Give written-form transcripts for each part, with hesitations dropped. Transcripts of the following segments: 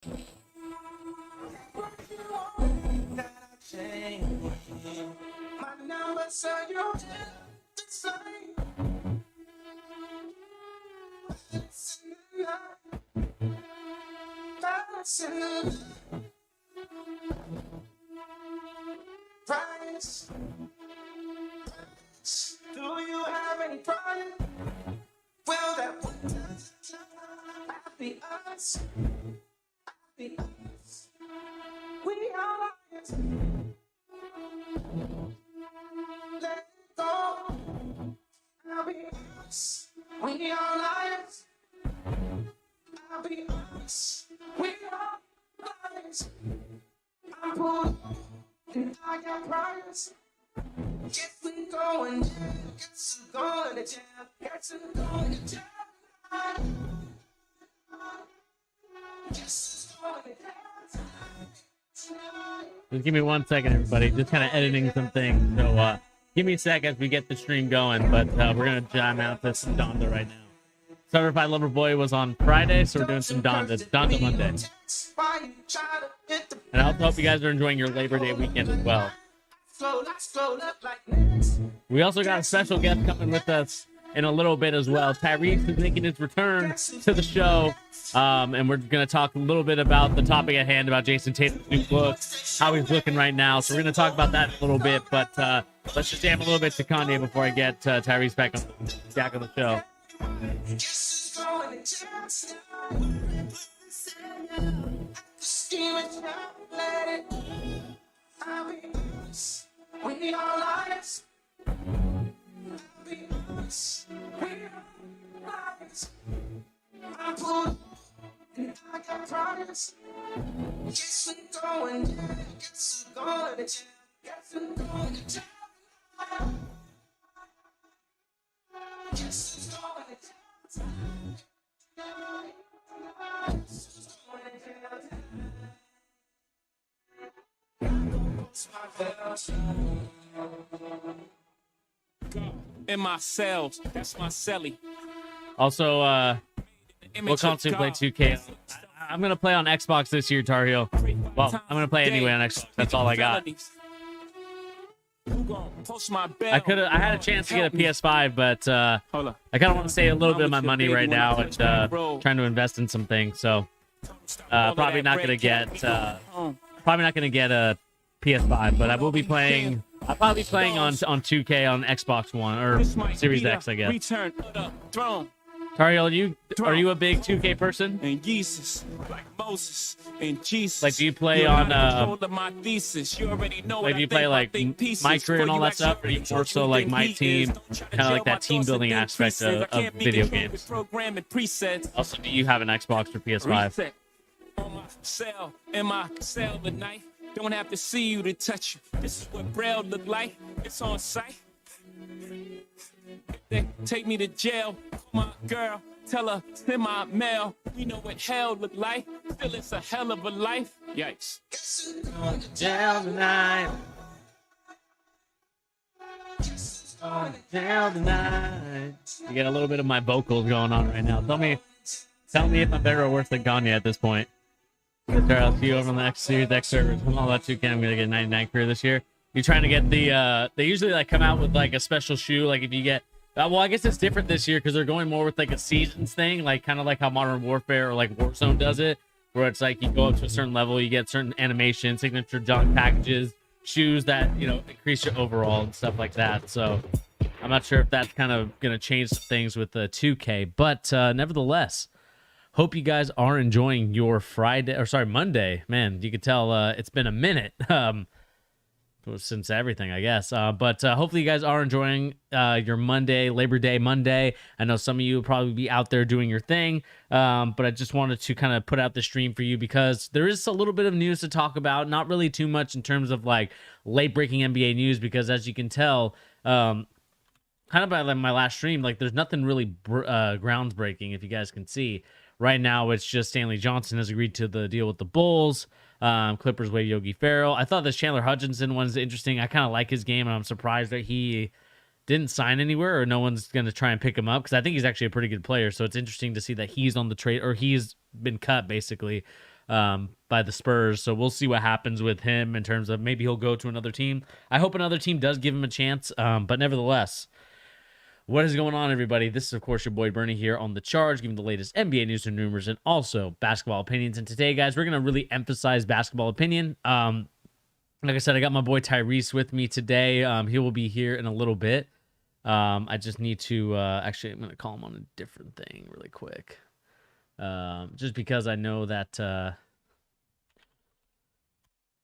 My numbers are your the same. It's in the night. That's in the price. Do you have any pride? Well, that one time I'll be us. I'll be us. We are liars. Let it go. I'll be us. We are liars. I'll be us. We are liars. I'm pulled and I got priors. If we going down, guess we're going to jail. Guess we're going to jail. Guess we're going to jail. Just give me 1 second, everybody. Just kind of editing some things. So give me a sec as we get the stream going. But we're going to jam out to some Donda right now. Certified Lover Boy was on Friday, so we're doing some Donda. It's Donda Monday. And I also hope you guys are enjoying your Labor Day weekend as well. We also got a special guest coming with us in a little bit as well. Tyrese is making his return to the show. And we're going to talk a little bit about the topic at hand, about Jayson Tatum's new book, how he's looking right now. So we're going to talk about that in a little bit. But let's just jam a little bit to Kanye before I get Tyrese back on the show. We are liars. We are liars. I'm pulled and I got promise. Guess we're going down. Guess we're going to jail. Guess we're going to jail. Guess we're going to jail. In my cells, that's my celly. Also, we'll constantly play 2K. I'm going to play on Xbox this year, Tar Heel. Well, I'm going to play anyway on Xbox. That's all I got. I had a chance to get a PS5, but I kind of want to save a little bit of my money right now and trying to invest in some things. So probably not going to get a PS5, but I will be playing. I'll probably be playing on 2K on Xbox One or Series X, I guess. Return to the throne. Tariel, are you a big 2K person? And Jesus, like Moses and Jesus. Like, do you play on my thesis. You already know like, do you play like my career and all that stuff, or are you more so like my team, kind of like that team building aspect of video games? Also, do you have an Xbox or PS5? On my cell, in my cell at night. Don't have to see you to touch you. This is what Braille look like. It's on sight. They take me to jail. My girl, tell her, send my mail. We know what hell look like. Still, it's a hell of a life. Yikes. Down tonight. Down tonight. You get a little bit of my vocals going on right now. Tell me if I'm better or worse than Kanye at this point. I'll see you over on the Series X servers. I'm all about 2K. I'm gonna get 99 career this year. You're trying to get the they usually like come out with like a special shoe. Like if you get well, I guess it's different this year because they're going more with like a seasons thing, like kind of like how Modern Warfare or like Warzone does it, where it's like you go up to a certain level, you get certain animation, signature junk packages, shoes that increase your overall and stuff like that. So I'm not sure if that's kind of gonna change some things with the 2K, but nevertheless. Hope you guys are enjoying your Monday. Man, you could tell it's been a minute since everything, I guess. But hopefully you guys are enjoying your Monday, Labor Day Monday. I know some of you will probably be out there doing your thing, but I just wanted to kind of put out the stream for you because there is a little bit of news to talk about. Not really too much in terms of like late-breaking NBA news because as you can tell, kind of by my last stream, like there's nothing really groundbreaking if you guys can see. Right now, it's just Stanley Johnson has agreed to the deal with the Bulls. Clippers waive Yogi Ferrell. I thought this Chandler Hutchinson one's interesting. I kind of like his game, and I'm surprised that he didn't sign anywhere or no one's going to try and pick him up because I think he's actually a pretty good player. So it's interesting to see that he's on the trade or he's been cut, basically. by the Spurs. So we'll see what happens with him in terms of maybe he'll go to another team. I hope another team does give him a chance. But nevertheless, what is going on, everybody? This is, of course, your boy Bernie here on The Charge, giving the latest NBA news and rumors and also basketball opinions. And today, guys, we're going to really emphasize basketball opinion. Like I said, I got my boy Tyrese with me today. He will be here in a little bit. I just need to actually, I'm going to call him on a different thing really quick. Just because I know that let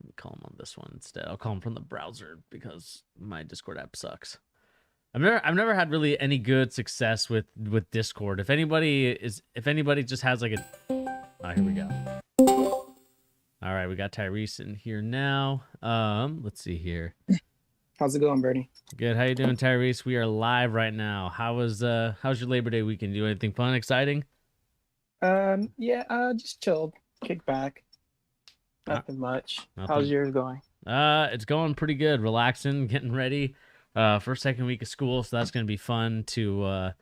me call him on this one instead. I'll call him from the browser because my Discord app sucks. I've never had really any good success with Discord. If anybody just has like a here we go. All right, we got Tyrese in here now. Let's see here. How's it going, Bernie? Good. How you doing, Tyrese? We are live right now. How's your Labor Day weekend? Do anything fun, exciting? Just chilled, kick back. Nothing much. How's yours going? It's going pretty good. Relaxing, getting ready. First, second week of school, so that's gonna be fun to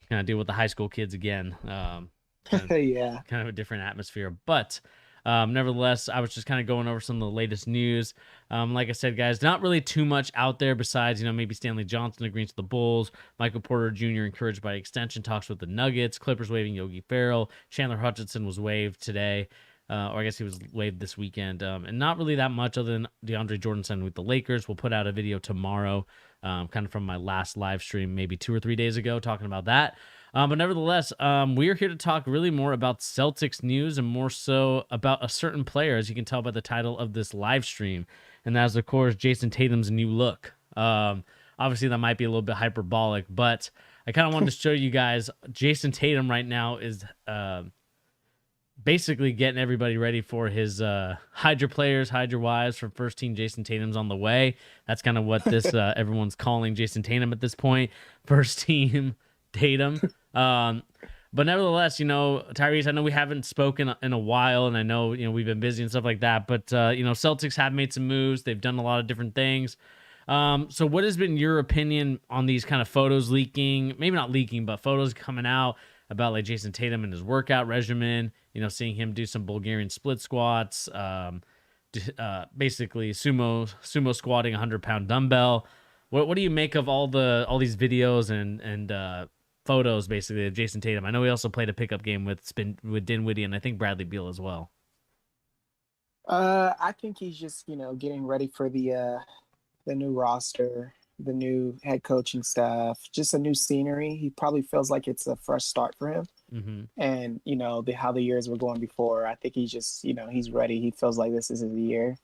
kind of deal with the high school kids again. Yeah. Kind of a different atmosphere, but nevertheless, I was just kind of going over some of the latest news. Like I said, guys, not really too much out there besides, maybe Stanley Johnson agrees to the Bulls, Michael Porter Jr. encouraged by extension talks with the Nuggets, Clippers waiving Yogi Ferrell, Chandler Hutchinson was waived today, or I guess he was waived this weekend, and not really that much other than DeAndre Jordan signed with the Lakers. We'll put out a video tomorrow, kind of from my last live stream, maybe 2 or 3 days ago, talking about that. But nevertheless, we are here to talk really more about Celtics news and more so about a certain player, as you can tell by the title of this live stream. And that is, of course, Jayson Tatum's new look. Obviously, that might be a little bit hyperbolic, but I kind of wanted to show you guys Jayson Tatum right now is basically getting everybody ready for his hide your players, hide your wives for first team Jayson Tatum's on the way. That's kind of what this everyone's calling Jayson Tatum at this point. First team Tatum. But nevertheless, Tyrese, I know we haven't spoken in a while, and I know, we've been busy and stuff like that, but, Celtics have made some moves. They've done a lot of different things. So what has been your opinion on these kind of photos leaking, maybe not leaking, but photos coming out about like Jayson Tatum and his workout regimen, seeing him do some Bulgarian split squats, basically sumo squatting 100-pound dumbbell. What do you make of all these videos and photos basically of Jayson Tatum? I know he also played a pickup game with Dinwiddie and I think Bradley Beal as well. I think he's just getting ready for the new roster, the new head coaching staff, just a new scenery. He probably feels like it's a fresh start for him. Mm-hmm. And how the years were going before. I think he's just he's ready. He feels like this is his year,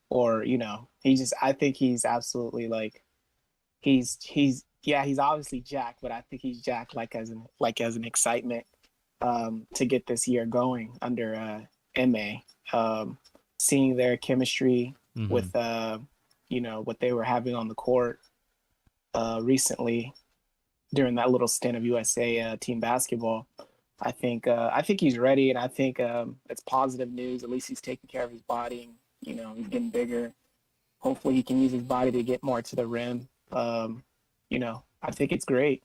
or I think he's absolutely like he's obviously jacked, but I think he's jacked as an excitement to get this year going under MA. Seeing their chemistry mm-hmm. with what they were having on the court recently during that little stint of USA team basketball. I think he's ready, and I think it's positive news. At least he's taking care of his body. He's getting bigger. Hopefully, he can use his body to get more to the rim. I think it's great.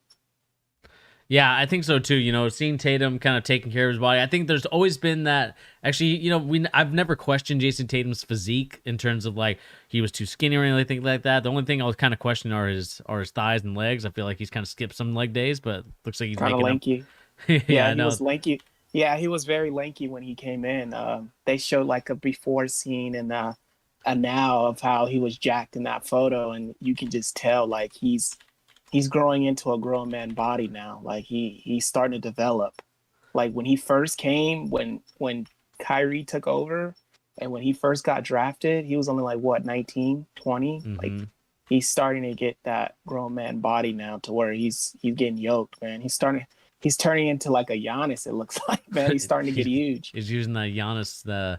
Yeah, I think so too. Seeing Tatum kind of taking care of his body. I think there's always been that. Actually, I've never questioned Jayson Tatum's physique in terms of like he was too skinny or anything like that. The only thing I was kind of questioning are his thighs and legs. I feel like he's kind of skipped some leg days, but looks like he's kind of lanky. Yeah, he was lanky. Yeah, he was very lanky when he came in. They showed like a before scene and a now of how he was jacked in that photo, and you can just tell like he's growing into a grown man body now. Like he's starting to develop. Like when he first came, when Kyrie took over and when he first got drafted, he was only like 19, 20. Mm-hmm. Like he's starting to get that grown man body now to where he's getting yoked, man. He's turning into like a Giannis, it looks like, man. He's starting to get huge. He's using the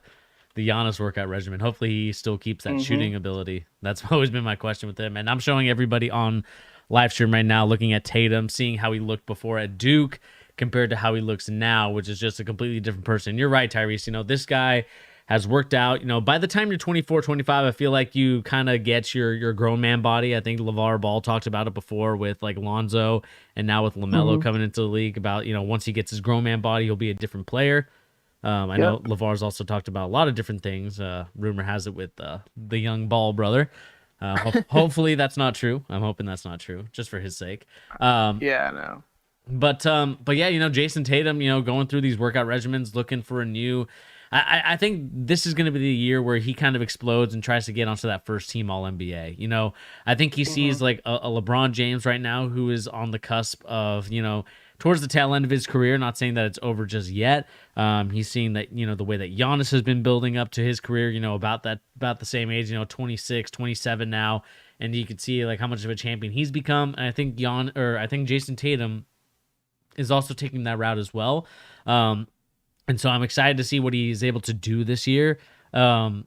Giannis workout regimen. Hopefully he still keeps that mm-hmm. shooting ability. That's always been my question with him. And I'm showing everybody on live stream right now, looking at Tatum, seeing how he looked before at Duke compared to how he looks now, which is just a completely different person. You're right, Tyrese. This guy has worked out. By the time you're 24, 25, I feel like you kind of get your grown man body. I think LeVar Ball talked about it before with like Lonzo and now with LaMelo mm-hmm. coming into the league about, once he gets his grown man body, he'll be a different player. I know LeVar's also talked about a lot of different things. Rumor has it with the young Ball brother. Hopefully that's not true. I'm hoping that's not true, just for his sake. Yeah, I know. But yeah, Jayson Tatum, going through these workout regimens, looking for a new. I think this is going to be the year where he kind of explodes and tries to get onto that first team All NBA. I think he sees like a LeBron James right now who is on the cusp of towards the tail end of his career. Not saying that it's over just yet. He's seeing that the way that Giannis has been building up to his career. About the same age. 26, 27 now, and you can see like how much of a champion he's become. And I think Jayson Tatum is also taking that route as well. And so I'm excited to see what he's able to do this year. And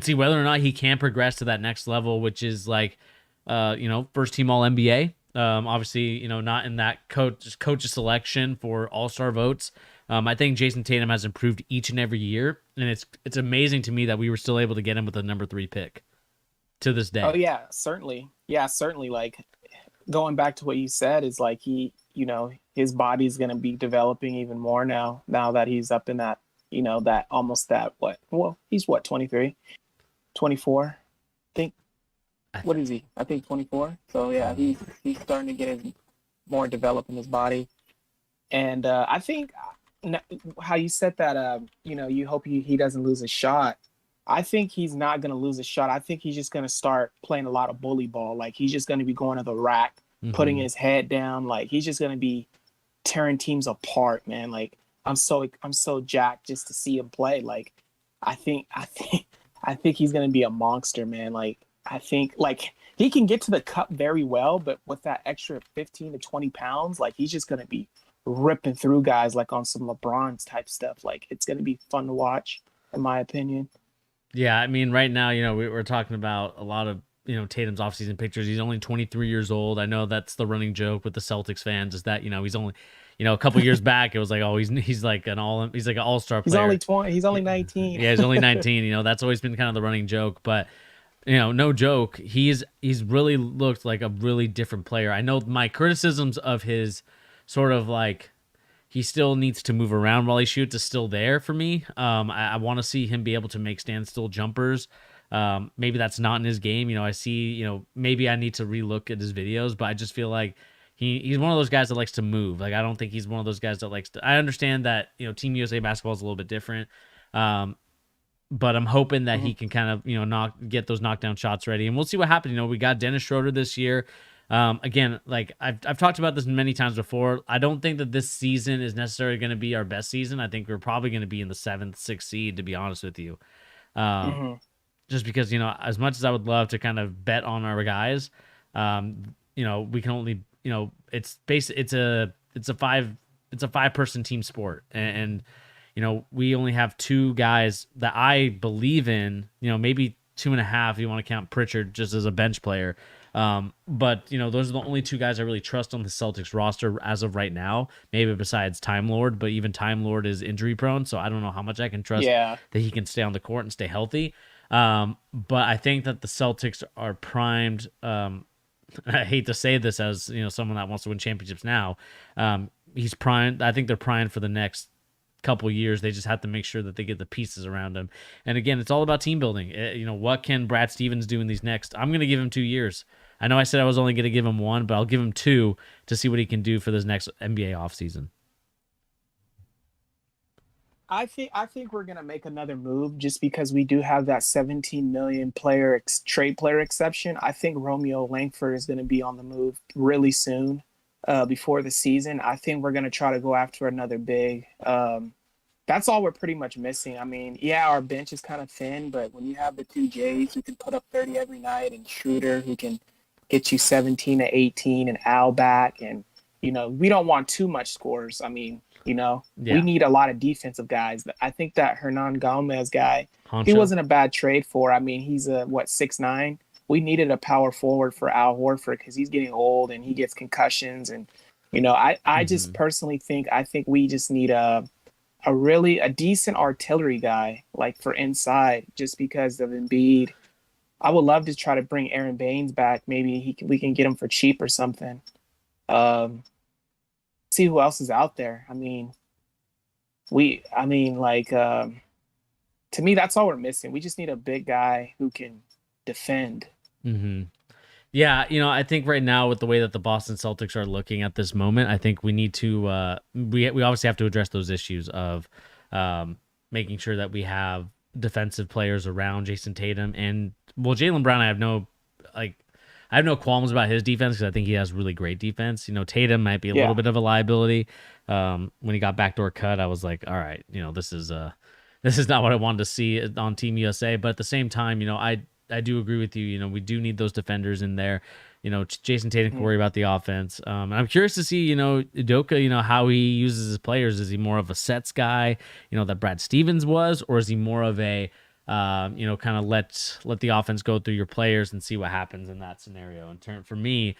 see whether or not he can progress to that next level, which is like, first team All NBA. Obviously, not in that coach selection for All-Star votes. I think Jayson Tatum has improved each and every year. And it's amazing to me that we were still able to get him with the number 3 pick to this day. Oh yeah, certainly. Yeah, certainly. Like going back to what you said is like his body's going to be developing even more now that he's up in that, that almost that he's 23, 24, I think. What is he? I think 24. So yeah, he's starting to get more developed in his body. And I think how you said that, you hope he doesn't lose a shot. I think he's not going to lose a shot. I think he's just going to start playing a lot of bully ball. Like he's just going to be going to the rack, putting his head down. Like he's just going to be tearing teams apart, man. Like I'm so jacked just to see him play. Like I think he's going to be a monster, man. Like I think like he can get to the cup very well, but with that extra 15 to 20 pounds, like he's just going to be ripping through guys like on some LeBron's type stuff. Like it's going to be fun to watch, in my opinion. Yeah, I mean, right now, we're talking about a lot of, Tatum's offseason pictures. He's only 23 years old. I know that's the running joke with the Celtics fans is that, he's only, a couple years back, it was like, oh, he's like an all-star player. He's only 20. He's only 19. Yeah, he's only 19. That's always been kind of the running joke. But, no joke, he's really looked like a really different player. I know my criticisms of his sort of like, he still needs to move around while he shoots is still there for me. I want to see him be able to make standstill jumpers. Maybe that's not in his game. I see, maybe I need to relook at his videos, but I just feel like he's one of those guys that likes to move. Like, I don't think he's one of those guys that likes to, I understand that, Team USA basketball is a little bit different. But I'm hoping that he can kind of, get those knockdown shots ready, and we'll see what happens. We got Dennis Schroeder this year. Again, like I've talked about this many times before. I don't think that this season is necessarily going to be our best season. I think we're probably going to be in the 7th, 6th seed, to be honest with you. Just because, as much as I would love to kind of bet on our guys, we can only, it's a 5-person team sport. And we only have 2 guys that I believe in, maybe 2.5 if you want to count Pritchard just as a bench player. But those are the only 2 guys I really trust on the Celtics roster as of right now, maybe besides Time Lord, but even Time Lord is injury prone. So I don't know how much I can trust that he can stay on the court and stay healthy. But I think that the Celtics are primed. I hate to say this as, someone that wants to win championships now. He's primed. I think they're primed for the next couple years. They just have to make sure that they get the pieces around him. And again, it's all about team building. What can Brad Stevens do in these next? I'm going to give him 2 years. I know I said I was only going to give him 1, but I'll give him 2 to see what he can do for this next NBA offseason. I think we're going to make another move just because we do have that 17 million trade player exception. I think Romeo Langford is going to be on the move really soon before the season. I think we're going to try to go after another big. That's all we're pretty much missing. I mean, yeah, our bench is kind of thin, but when you have the 2 Jays who can put up 30 every night and Schroeder who can get you 17 to 18 and Al back, and, we don't want too much scores. I mean, we need a lot of defensive guys. I think that Hernan Gomez guy, he wasn't a bad trade for. I mean, he's 6'9". We needed a power forward for Al Horford because he's getting old and he gets concussions. And, I just personally think we just need a decent artillery guy, like for inside, just because of Embiid. I would love to try to bring Aaron Baines back. Maybe we can get him for cheap or something. See who else is out there. I mean, I mean, like, to me, that's all we're missing. We just need a big guy who can defend. Mm-hmm. Yeah, I think right now with the way that the Boston Celtics are looking at this moment, I think we need to we obviously have to address those issues of making sure that we have defensive players around Jayson Tatum and Jaylen Brown. I have no qualms about his defense because I think he has really great defense. Tatum might be a little bit of a liability. When he got backdoor cut, I was like, all right, this is not what I wanted to see on Team USA. But at the same time, I do agree with you. We do need those defenders in there. Jayson Tatum can worry about the offense. And I'm curious to see, Udoka, how he uses his players. Is he more of a sets guy, that Brad Stevens was, or is he more of a, kind of let the offense go through your players and see what happens in that scenario? In turn, for me,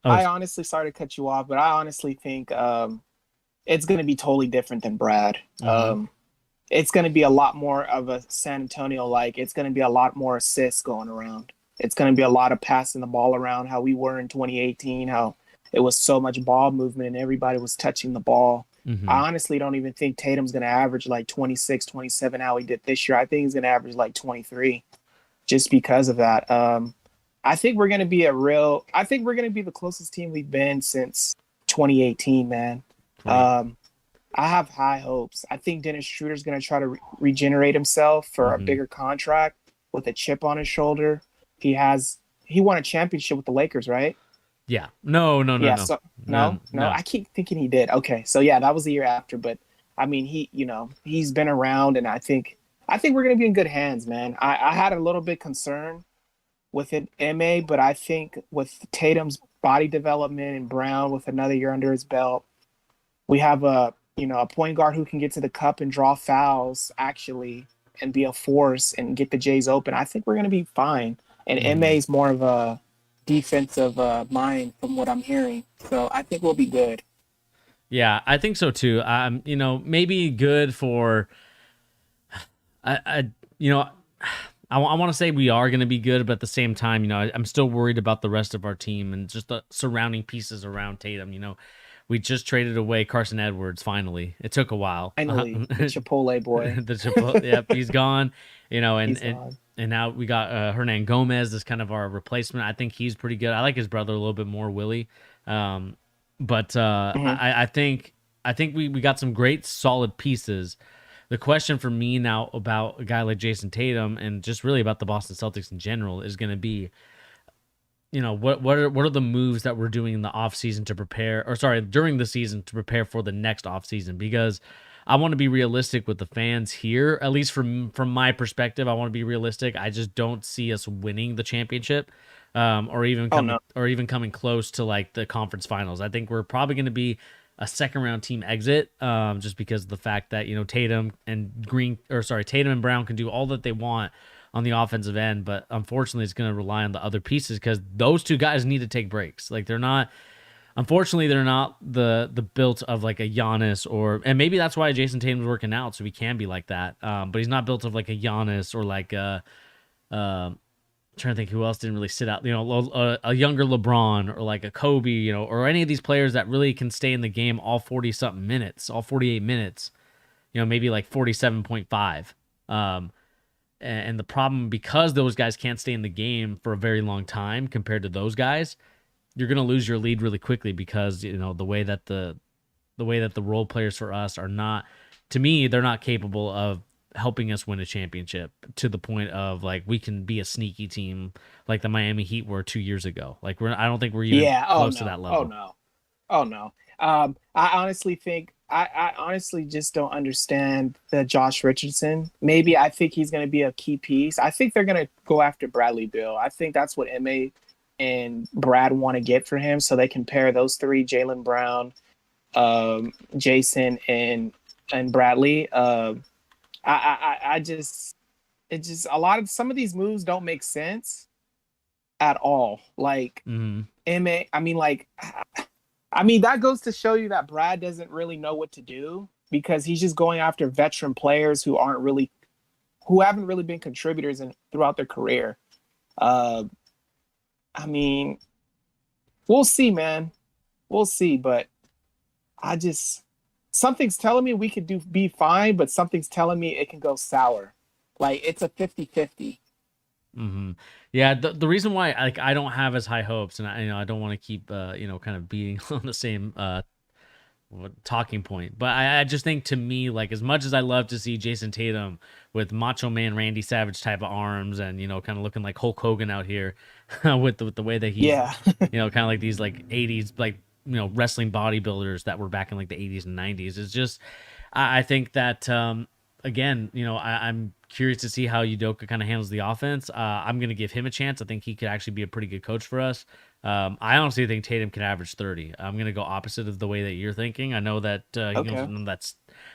I honestly, sorry to cut you off, but I honestly think it's going to be totally different than Brad. Mm-hmm. It's going to be a lot more of a San Antonio, it's going to be a lot more assists going around. It's going to be a lot of passing the ball around, how we were in 2018, how it was so much ball movement and everybody was touching the ball. Mm-hmm. I honestly don't even think Tatum's going to average 26, 27, how he did this year. I think he's going to average 23 just because of that. I think we're going to be the closest team we've been since 2018, man. Right. I have high hopes. I think Dennis Schroeder's going to try to regenerate himself for a bigger contract with a chip on his shoulder. He won a championship with the Lakers, right? Yeah. No. No. I keep thinking he did. Okay. So yeah, that was the year after, but I mean, he's been around, and I think we're going to be in good hands, man. I had a little bit concern with it, MA, but I think with Tatum's body development and Brown with another year under his belt, we have a point guard who can get to the cup and draw fouls actually and be a force and get the Jays open. I think we're going to be fine. And MA is more of a defensive mind from what I'm hearing. So I think we'll be good. Yeah, I think so too. Maybe good for, I want to say we are going to be good, but at the same time, I'm still worried about the rest of our team and just the surrounding pieces around Tatum. We just traded away Carson Edwards. Finally, it took a while. Finally, the Chipotle boy. Yep, he's gone. And now we got Hernan Gomez as kind of our replacement. I think he's pretty good. I like his brother a little bit more, Willie. But I think we got some great solid pieces. The question for me now about a guy like Jayson Tatum and just really about the Boston Celtics in general is going to be, what are the moves that we're doing in the offseason to prepare, during the season to prepare for the next offseason? Because I want to be realistic with the fans here, at least from my perspective. I want to be realistic. I just don't see us winning the championship, or even coming close to the conference finals. I think we're probably going to be a second round team exit, just because of the fact that Tatum and Brown can do all that they want on the offensive end, but unfortunately it's going to rely on the other pieces because those two guys need to take breaks. They're not the built of a Giannis and maybe that's why Jayson Tatum's working out, so he can be like that. But he's not built of a Giannis or trying to think who else didn't really sit out, a younger LeBron or a Kobe, or any of these players that really can stay in the game all 40 something minutes, all 48 minutes, maybe 47.5. And the problem, because those guys can't stay in the game for a very long time compared to those guys, you're going to lose your lead really quickly because, the way that the role players for us are not, to me, they're not capable of helping us win a championship to the point of we can be a sneaky team like the Miami Heat were 2 years ago. I don't think we're even close to that level. Oh no. I honestly think, I honestly just don't understand the Josh Richardson. Maybe I think he's going to be a key piece. I think they're going to go after Bradley Beal. I think that's what MA and Brad want to get for him, so they can pair those three: Jaylen Brown, Jayson, and Bradley. Some of these moves don't make sense at all. MA. I mean, that goes to show you that Brad doesn't really know what to do because he's just going after veteran players who haven't really been contributors throughout their career. I mean, we'll see, man. We'll see, but something's telling me we could be fine, but something's telling me it can go sour. Like it's a 50-50. Mm-hmm. Yeah, the reason why I don't have as high hopes, and I don't want to keep kind of beating on the same talking point, but I just think, to me, like, as much as I love to see Jayson Tatum with Macho Man Randy Savage type of arms, and kind of looking like Hulk Hogan out here with the way that he's Yeah. kind of like these like 80s like wrestling bodybuilders that were back in like the 80s and 90s. It's just I think that again, I'm curious to see how Udoka kind of handles the offense. I'm going to give him a chance. I think he could actually be a pretty good coach for us. I honestly think Tatum can average 30. I'm going to go opposite of the way that you're thinking. I know that Okay.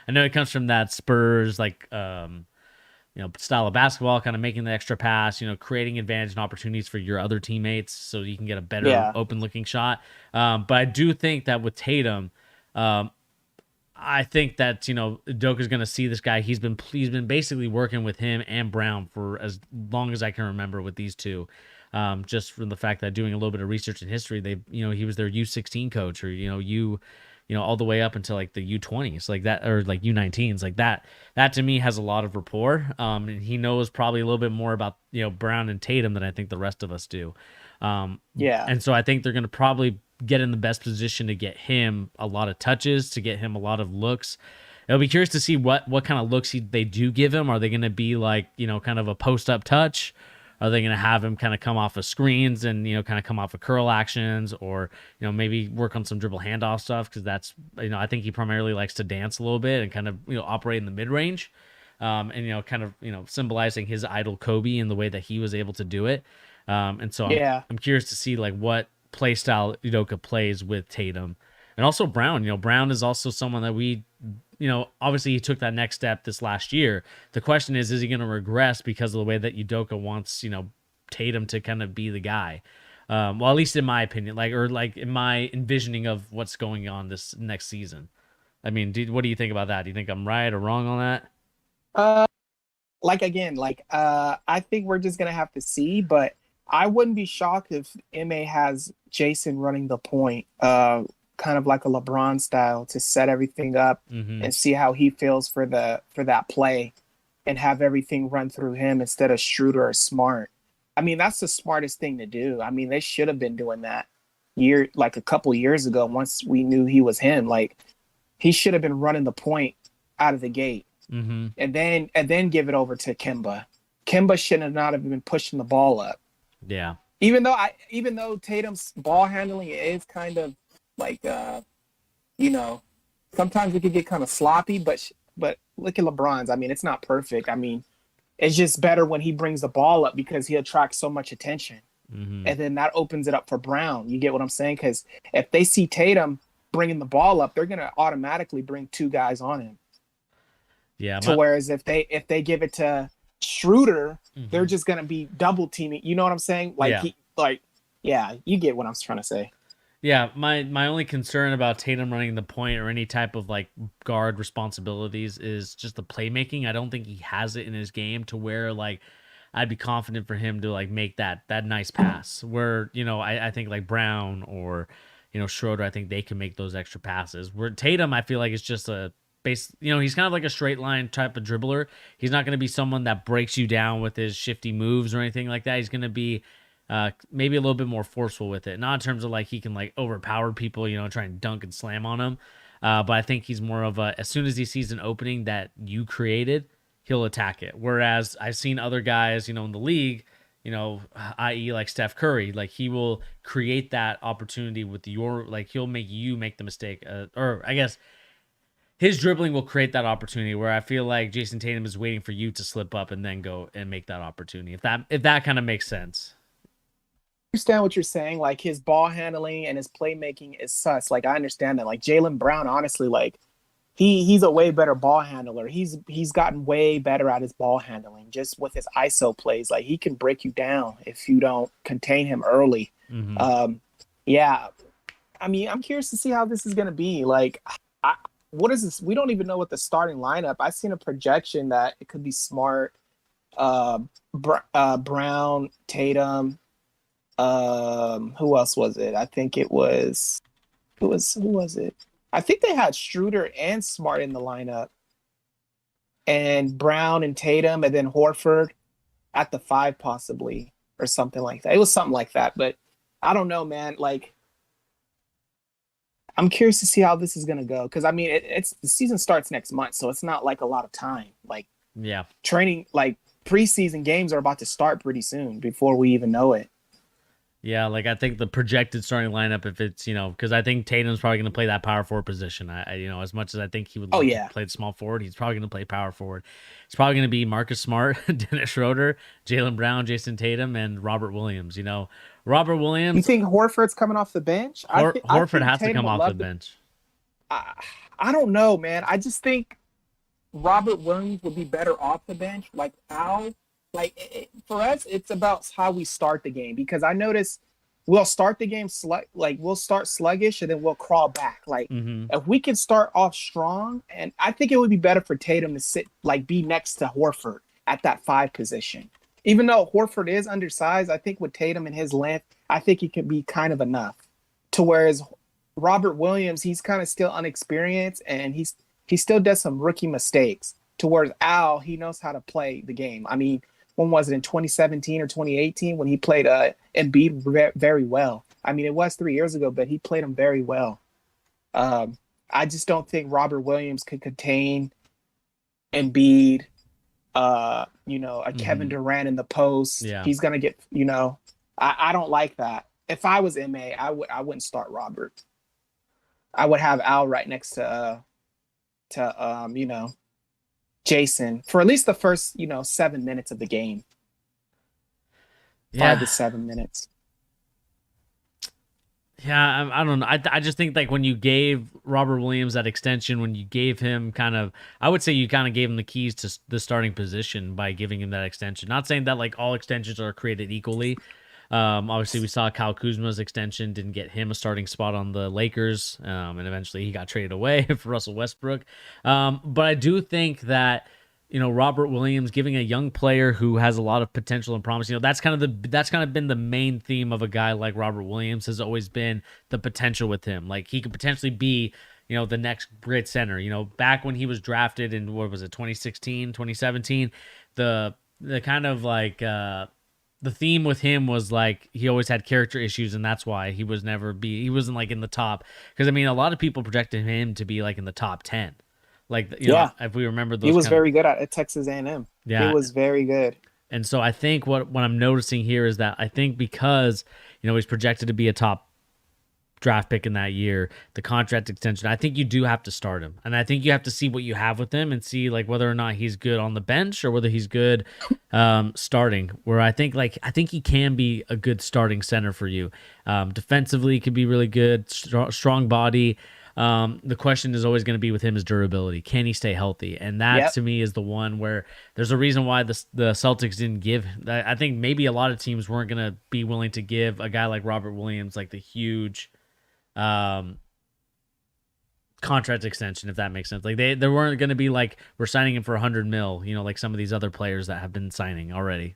I know it comes from that Spurs like style of basketball, kind of making the extra pass, creating advantage and opportunities for your other teammates so you can get a better Yeah. open looking shot. But I do think that with Tatum, I think that Udoka's going to see this guy. He's been basically working with him and Brown for as long as I can remember with these two. Just from the fact that, doing a little bit of research in history, they he was their U16 coach, or all the way up until like the U20s, like that, or like U19s, like that. That to me has a lot of rapport. And he knows probably a little bit more about Brown and Tatum than I think the rest of us do. Yeah. And so I think they're going to probably get in the best position to get him a lot of touches, to get him a lot of looks. It'll be curious to see what kind of looks they do give him. Are they going to be like, kind of a post-up touch? Are they going to have him kind of come off of screens and, kind of come off of curl actions, or, maybe work on some dribble handoff stuff? Because that's, I think he primarily likes to dance a little bit and kind of, operate in the mid-range. And, kind of, symbolizing his idol Kobe in the way that he was able to do it. And so Yeah. I'm curious to see like what play style Udoka plays with Tatum. And also Brown. Brown is also someone that we, obviously he took that next step this last year. The question is he going to regress because of the way that Udoka wants, Tatum to kind of be the guy? Well, at least in my opinion, or in my envisioning of what's going on this next season. I mean, what do you think about that? Do you think I'm right or wrong on that? I think we're just gonna have to see, but I wouldn't be shocked if MA has Jayson running the point, kind of like a LeBron style, to set everything up and see how he feels for that play, and have everything run through him instead of Schroeder or Smart. I mean, that's the smartest thing to do. I mean, they should have been doing that a couple years ago. Once we knew he was him, like, he should have been running the point out of the gate. Mm-hmm. And then give it over to Kemba. Kemba shouldn't have not have been pushing the ball up. Yeah. Even though Tatum's ball handling is kind of like sometimes it could get kind of sloppy, but look at LeBron's. I mean, it's not perfect. I mean, it's just better when he brings the ball up because he attracts so much attention. Mm-hmm. And then that opens it up for Brown. You get what I'm saying? Because if they see Tatum bringing the ball up, they're going to automatically bring two guys on him. Yeah. Whereas if they give it to Schroeder, they're just gonna be double teaming. You know what I'm saying? You get what I'm trying to say. Yeah, my only concern about Tatum running the point or any type of like guard responsibilities is just the playmaking. I don't think he has it in his game to where like I'd be confident for him to like make that nice pass. Where I think like Brown or Schroeder, I think they can make those extra passes. Where Tatum, I feel like it's just a he's kind of like a straight line type of dribbler. He's not going to be someone that breaks you down with his shifty moves or anything like that. He's going to be maybe a little bit more forceful with it. Not in terms of like he can like overpower people, try and dunk and slam on them. But I think he's more of as soon as he sees an opening that you created, he'll attack it. Whereas I've seen other guys, in the league, i.e. like Steph Curry, like he will create that opportunity with he'll make you make the mistake. Or I guess his dribbling will create that opportunity, where I feel like Jayson Tatum is waiting for you to slip up and then go and make that opportunity. If that kind of makes sense. I understand what you're saying. Like, his ball handling and his playmaking is sus. Like, I understand that. Like, Jaylen Brown, honestly, like he's a way better ball handler. He's gotten way better at his ball handling, just with his ISO plays. Like, he can break you down if you don't contain him early. Yeah. I mean, I'm curious to see how this is gonna be. Like, what is this? We don't even know what the starting lineup. I've seen a projection that it could be Smart, Brown, Tatum. Who else was it? I think it was who was it? I think they had Schroeder and Smart in the lineup, and Brown and Tatum, and then Horford at the 5 possibly, or something like that. It was something like that, but I don't know, man. Like, I'm curious to see how this is gonna go because I mean, it's the season starts next month, so it's not like a lot of time. Like Yeah. training, like preseason games are about to start pretty soon before we even know it. Yeah, like I think the projected starting lineup, if it's, because I think Tatum's probably going to play that power forward position. As much as I think he would Oh love to yeah, play the small forward, he's probably going to play power forward. It's probably going to be Marcus Smart, Dennis Schroeder, Jaylen Brown, Jason Tatum, and Robert Williams. Robert you Williams, think Horford's coming off the bench? I Horford think has to Tatum come would off the love to. bench. I, I don't know, man. I just think Robert Williams would be better off the bench. Like Al, like for us, it's about how we start the game because I notice we'll start the game like we'll start sluggish and then we'll crawl back. Like Mm-hmm. if we can start off strong, and I think it would be better for Tatum to be next to Horford at that 5 position. Even though Horford is undersized, I think with Tatum and his length, I think he could be kind of enough. To whereas Robert Williams, he's kind of still unexperienced and he still does some rookie mistakes. Towards Al, he knows how to play the game. I mean, when was it in 2017 or 2018 when he played Embiid very well? I mean, it was 3 years ago, but he played him very well. I just don't think Robert Williams could contain Embiid. A Kevin Durant in the post. Yeah. He's gonna get. I don't like that. If I was MA, I wouldn't start Robert. I would have Al right next to Jayson for at least the first 7 minutes of the game. Yeah. 5 to 7 minutes. Yeah, I don't know. I just think like when you gave Robert Williams that extension, when you gave him I would say you kind of gave him the keys to the starting position by giving him that extension. Not saying that like all extensions are created equally. Obviously, we saw Kyle Kuzma's extension didn't get him a starting spot on the Lakers, and eventually he got traded away for Russell Westbrook. But I do think that Robert Williams giving a young player who has a lot of potential and promise. That's kind of been the main theme of a guy like Robert Williams has always been the potential with him. Like he could potentially be the next great center. Back when he was drafted in what was it 2016, 2017, the kind of like the theme with him was like he always had character issues, and that's why he wasn't like in the top. Because I mean, a lot of people projected him to be like in the top 10. Like if we remember those, he was very good at Texas A&M. Yeah, he was very good. And so I think what I'm noticing here is that I think because he's projected to be a top draft pick in that year, the contract extension, I think you do have to start him, and I think you have to see what you have with him and see like whether or not he's good on the bench or whether he's good starting. Where I think he can be a good starting center for you. Defensively, he could be really good, strong body. The question is always going to be with him is durability. Can he stay healthy? And that to me is the one where there's a reason why the Celtics didn't give. I think maybe a lot of teams weren't going to be willing to give a guy like Robert Williams like the huge contract extension, if that makes sense. Like they weren't going to be like, we're signing him for $100 million, like some of these other players that have been signing already.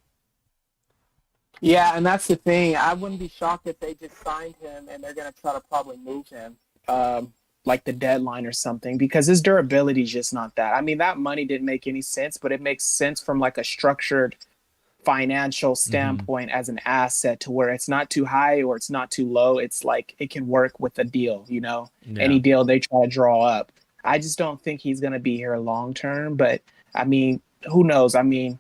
Yeah, and that's the thing. I wouldn't be shocked if they just signed him and they're going to try to probably move him like the deadline or something because his durability is just not that. I mean, that money didn't make any sense, but it makes sense from like a structured financial standpoint as an asset to where it's not too high or it's not too low. It's like it can work with a deal, any deal they try to draw up. I just don't think he's going to be here long term, but I mean, who knows? I mean,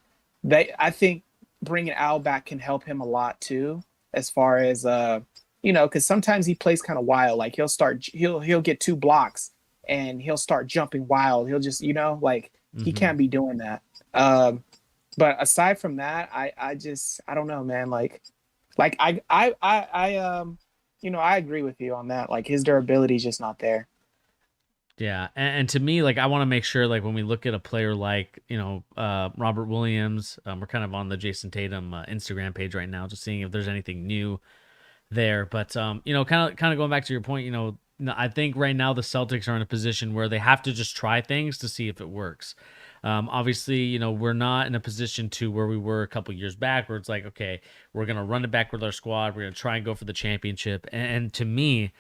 I think bringing Al back can help him a lot too, as far as because sometimes he plays kind of wild. Like he'll get 2 blocks and he'll start jumping wild. He'll just he can't be doing that. But aside from that, I don't know, man. I agree with you on that. Like his durability is just not there. Yeah, and to me, like I want to make sure, like when we look at a player like Robert Williams, we're kind of on the Jayson Tatum Instagram page right now, just seeing if there's anything new there. But kind of going back to your point, I think right now the Celtics are in a position where they have to just try things to see if it works. Obviously, we're not in a position to where we were a couple years back where it's like, okay, we're going to run it back with our squad. We're going to try and go for the championship. And to me,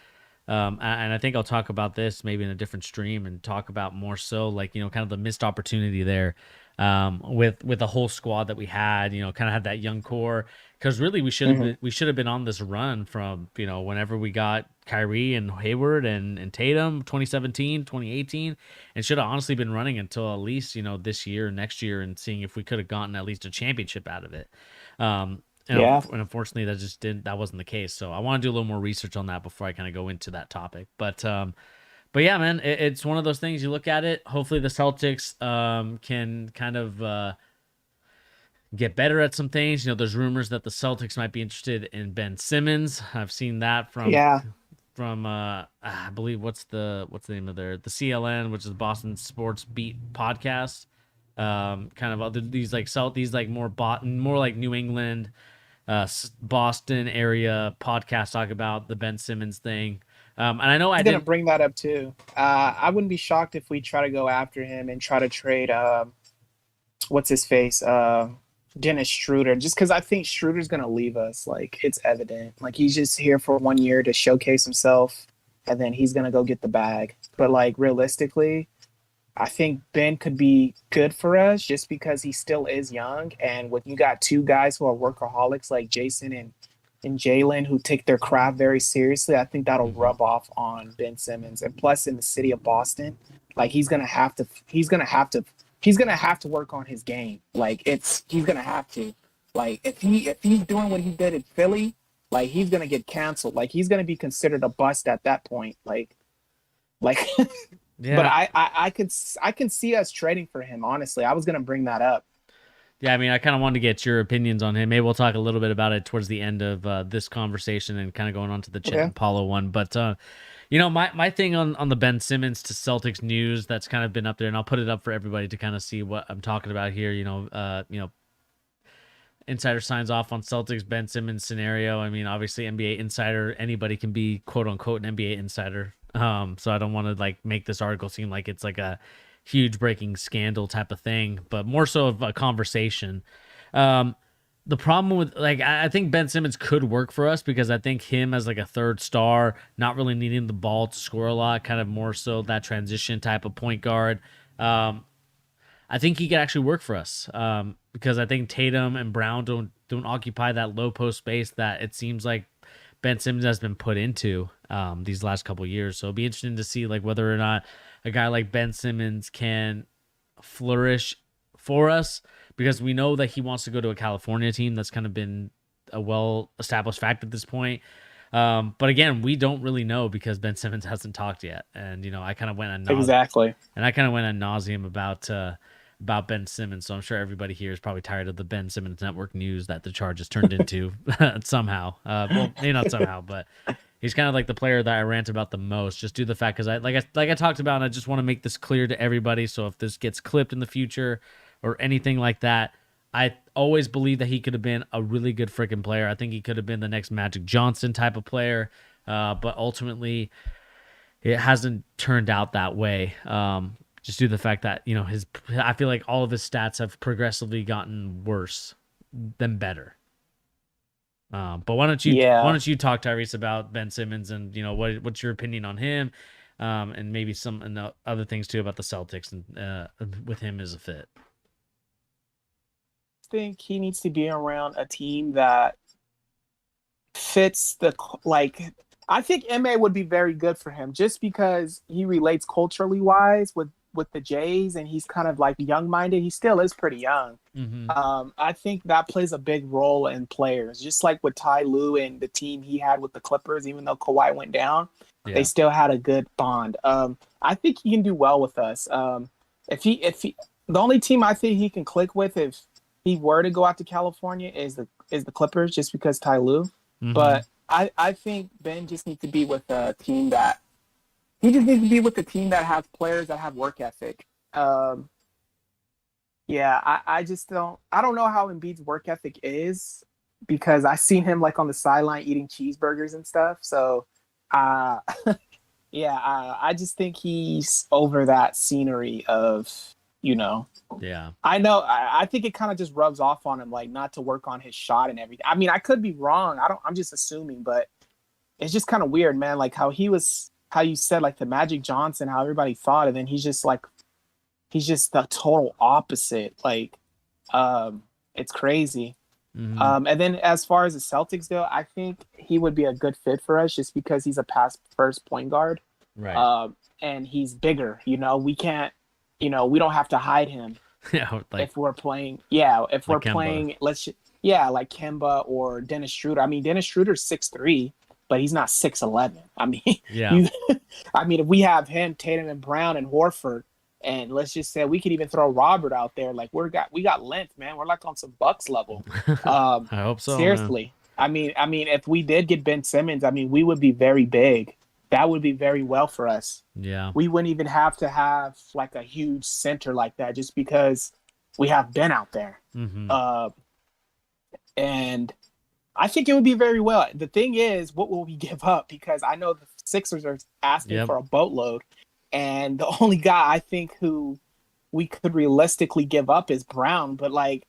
And I think I'll talk about this maybe in a different stream and talk about more so like, kind of the missed opportunity there with the whole squad that we had, kind of had that young core. Because really we should have been on this run from, whenever we got Kyrie and Hayward and Tatum 2017, 2018, and should have honestly been running until at least, this year, next year, and seeing if we could have gotten at least a championship out of it. And unfortunately, that wasn't the case. So I want to do a little more research on that before I kind of go into that topic. But yeah, man, it's one of those things. You look at it. Hopefully, the Celtics can kind of get better at some things. There's rumors that the Celtics might be interested in Ben Simmons. I've seen that from I believe what's the name of the CLN, which is Boston Sports Beat podcast. Kind of other these like more like New England, Boston area podcasts talk about the Ben Simmons thing. And I know I'm gonna bring that up too. I wouldn't be shocked if we try to go after him and try to trade what's his face, Dennis Schroeder, just because I think Schroeder's gonna leave us. Like, it's evident. Like, he's just here for 1 year to showcase himself, and then he's gonna go get the bag. But like, realistically, I think Ben could be good for us just because he still is young. And when you got two guys who are workaholics like Jayson and Jalen, who take their craft very seriously, I think that'll rub off on Ben Simmons. And plus, in the city of Boston, like, he's gonna have to work on his game. Like, he's gonna have to. Like, if he's doing what he did in Philly, like, he's gonna get canceled. Like, he's gonna be considered a bust at that point. Like. Yeah. But I can see us trading for him. Honestly, I was gonna bring that up. Yeah, I mean, I kind of wanted to get your opinions on him. Maybe we'll talk a little bit about it towards the end of this conversation and kind of going on to the Chet and Paolo one. But my thing on the Ben Simmons to Celtics news that's kind of been up there, and I'll put it up for everybody to kind of see what I'm talking about here. Insider signs off on Celtics Ben Simmons scenario. I mean, obviously NBA insider, anybody can be quote unquote an NBA insider. So I don't want to like make this article seem like it's like a huge breaking scandal type of thing, but more so of a conversation. The problem with I think Ben Simmons could work for us because I think him as like a third star, not really needing the ball to score a lot, kind of more so that transition type of point guard. I think he could actually work for us because I think Tatum and Brown don't occupy that low post space that it seems like Ben Simmons has been put into these last couple of years. So it'll be interesting to see like whether or not a guy like Ben Simmons can flourish for us because we know that he wants to go to a California team. That's kind of been a well-established fact at this point. But again, we don't really know because Ben Simmons hasn't talked yet. And, I kind of went on nauseam about Ben Simmons. So I'm sure everybody here is probably tired of the Ben Simmons Network news that the Chargers turned into somehow. Well, maybe not somehow, but he's kind of like the player that I rant about the most. Just due to the fact because I talked about, and I just want to make this clear to everybody. So if this gets clipped in the future or anything like that, I always believe that he could have been a really good freaking player. I think he could have been the next Magic Johnson type of player, but ultimately it hasn't turned out that way. Just due to the fact that, I feel like all of his stats have progressively gotten worse than better. But why don't you talk, Tyrese, about Ben Simmons and, what's your opinion on him and maybe some other things too about the Celtics and with him as a fit. I think he needs to be around a team that fits I think MA would be very good for him just because he relates culturally wise with the Jays and he's kind of like young-minded. He still is pretty young. Mm-hmm. I think that plays a big role in players, just like with Ty Lue and the team he had with the Clippers, even though Kawhi went down, they still had a good bond. I think he can do well with us. If he, the only team I think he can click with if he were to go out to California is the Clippers, just because Ty Lue. Mm-hmm. But I think Ben just needs to be with a team that has players that have work ethic. I don't know how Embiid's work ethic is because I've seen him like on the sideline eating cheeseburgers and stuff. So, I just think he's over that scenery of, Yeah. I know. I think it kind of just rubs off on him, like not to work on his shot and everything. I mean, I could be wrong. I'm just assuming, but it's just kind of weird, man. Like how you said, like the Magic Johnson, how everybody thought, and then he's just the total opposite. Like, it's crazy. And then as far as the Celtics go, I think he would be a good fit for us just because he's a pass first point guard. Right. And he's bigger. We can't. We don't have to hide him. Yeah, like, if we're playing, if we're like Kemba. playing, like Kemba or Dennis Schroeder. I mean, Dennis Schroeder's 6'3", but he's not 6'11". I mean, yeah, if we have him, Tatum and Brown and Horford, and let's just say we could even throw Robert out there, like we got length, man. We're like on some Bucks level. I hope so. Seriously, man. I mean, if we did get Ben Simmons, I mean, we would be very big. That would be very well for us. Yeah. We wouldn't even have to have like a huge center like that just because we have Ben out there. And I think it would be very well. The thing is, what will we give up? Because I know the Sixers are asking for a boatload. And the only guy I think who we could realistically give up is Brown. But, like,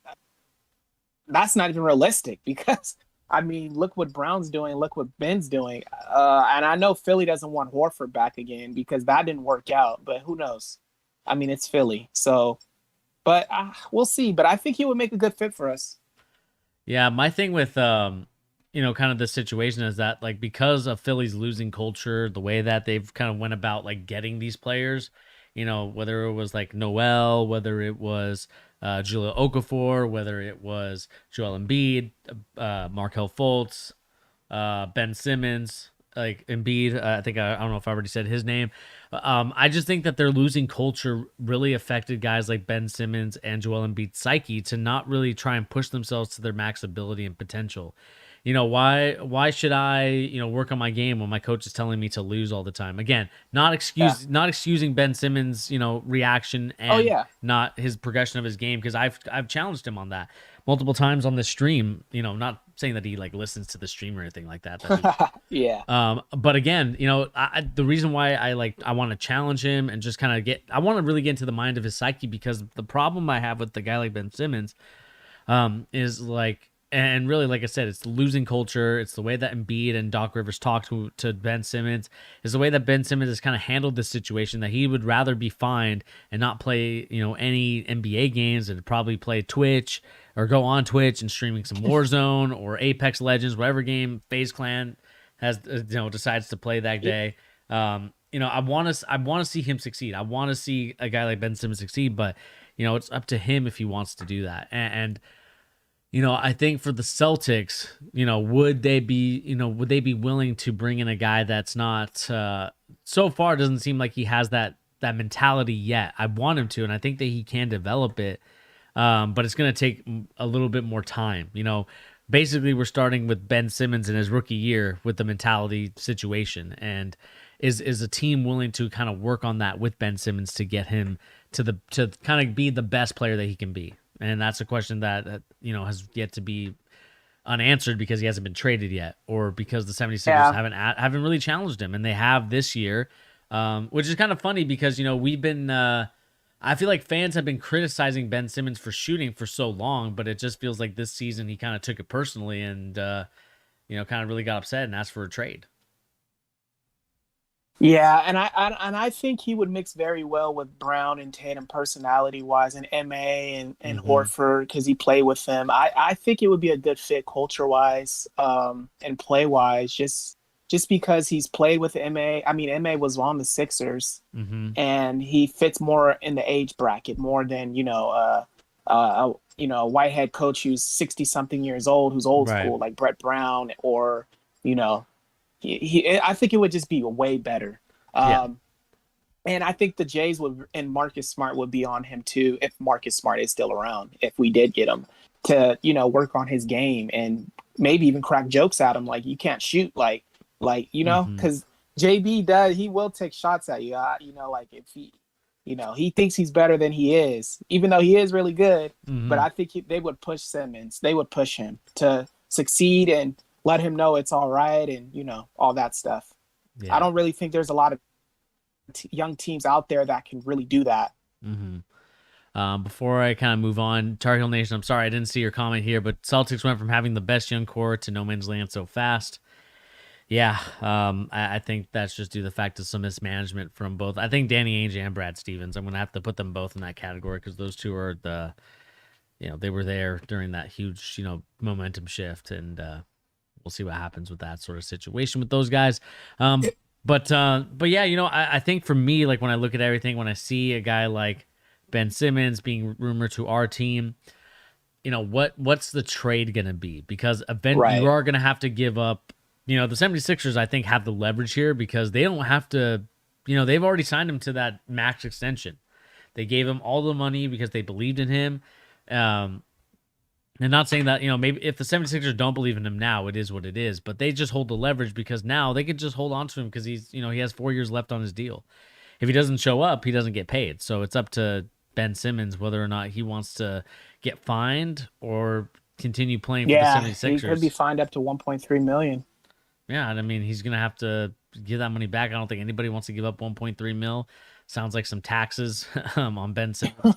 that's not even realistic because – I mean, look what Brown's doing. Look what Ben's doing. And I know Philly doesn't want Horford back again because that didn't work out. But who knows? I mean, it's Philly. So, but we'll see. But I think he would make a good fit for us. Yeah, my thing with, kind of the situation is that, like, because of Philly's losing culture, the way that they've kind of went about, like, getting these players, whether it was, like, Noel, whether it was Julio Okafor, whether it was Joel Embiid, Markelle Fultz, Ben Simmons, like Embiid. I don't know if I already said his name. I just think that their losing culture really affected guys like Ben Simmons and Joel Embiid's psyche to not really try and push themselves to their max ability and potential. Why should I, work on my game when my coach is telling me to lose all the time? Again, not excusing Ben Simmons, reaction and not his progression of his game, because I've challenged him on that multiple times on the stream. Not saying that he like listens to the stream or anything like that. But again, the reason why I want to challenge him and just kind of I want to really get into the mind of his psyche, because the problem I have with the guy like Ben Simmons is like. And really, like I said, it's the losing culture. It's the way that Embiid and Doc Rivers talk to Ben Simmons. It's the way that Ben Simmons has kind of handled this situation, that he would rather be fined and not play, any NBA games, and probably play Twitch or go on Twitch and streaming some Warzone or Apex Legends, whatever game FaZe Clan has, decides to play that day. I want to see him succeed. I want to see a guy like Ben Simmons succeed, but it's up to him if he wants to do that. And I think for the Celtics, would they be willing to bring in a guy that's not, so far, it doesn't seem like he has that mentality yet. I want him to, and I think that he can develop it. But it's going to take a little bit more time. Basically we're starting with Ben Simmons in his rookie year with the mentality situation. And is a team willing to kind of work on that with Ben Simmons to get him to kind of be the best player that he can be? And that's a question that has yet to be unanswered because he hasn't been traded yet, or because the 76ers haven't really challenged him, and they have this year, which is kind of funny because we've been I feel like fans have been criticizing Ben Simmons for shooting for so long, but it just feels like this season he kind of took it personally and kind of really got upset and asked for a trade. Yeah, and I think he would mix very well with Brown and Tatum personality wise, and MA and Horford, because he played with them. I think it would be a good fit culture wise, and play wise, just because he's played with MA. I mean, MA was on the Sixers, and he fits more in the age bracket more than a whitehead coach who's 60 something years old, who's old school like Brett Brown, or I think it would just be way better. And I think the Jays and Marcus Smart would be on him too, if Marcus Smart is still around, if we did get him to, work on his game and maybe even crack jokes at him. Like, you can't shoot because JB he will take shots at you. Like if he thinks he's better than he is, even though he is really good. But I think they would push Simmons. They would push him to succeed and let him know it's all right, and all that stuff. I don't really think there's a lot of young teams out there that can really do that. Before I kind of move on, Tar Heel Nation, I'm sorry I didn't see your comment here, but Celtics went from having the best young core to no man's land so fast. Yeah, I think that's just due to the fact of some mismanagement from both. I think Danny Ainge and Brad Stevens. I'm gonna have to put them both in that category because those two are they were there during that huge momentum shift, and we'll see what happens with that sort of situation with those guys. But yeah, I think for me, like when I look at everything, when I see a guy like Ben Simmons being rumored to our team, what's the trade going to be? Because you are going to have to give up, the 76ers, I think, have the leverage here because they don't have to, they've already signed him to that max extension. They gave him all the money because they believed in him. And not saying that, maybe if the 76ers don't believe in him now, it is what it is, but they just hold the leverage because now they could just hold on to him because he's, he has 4 years left on his deal. If he doesn't show up, he doesn't get paid. So it's up to Ben Simmons whether or not he wants to get fined or continue playing for the 76ers. He could be fined up to $1.3 million. Yeah, and I mean, he's going to have to give that money back. I don't think anybody wants to give up 1.3 mil. Sounds like some taxes on Ben Simmons.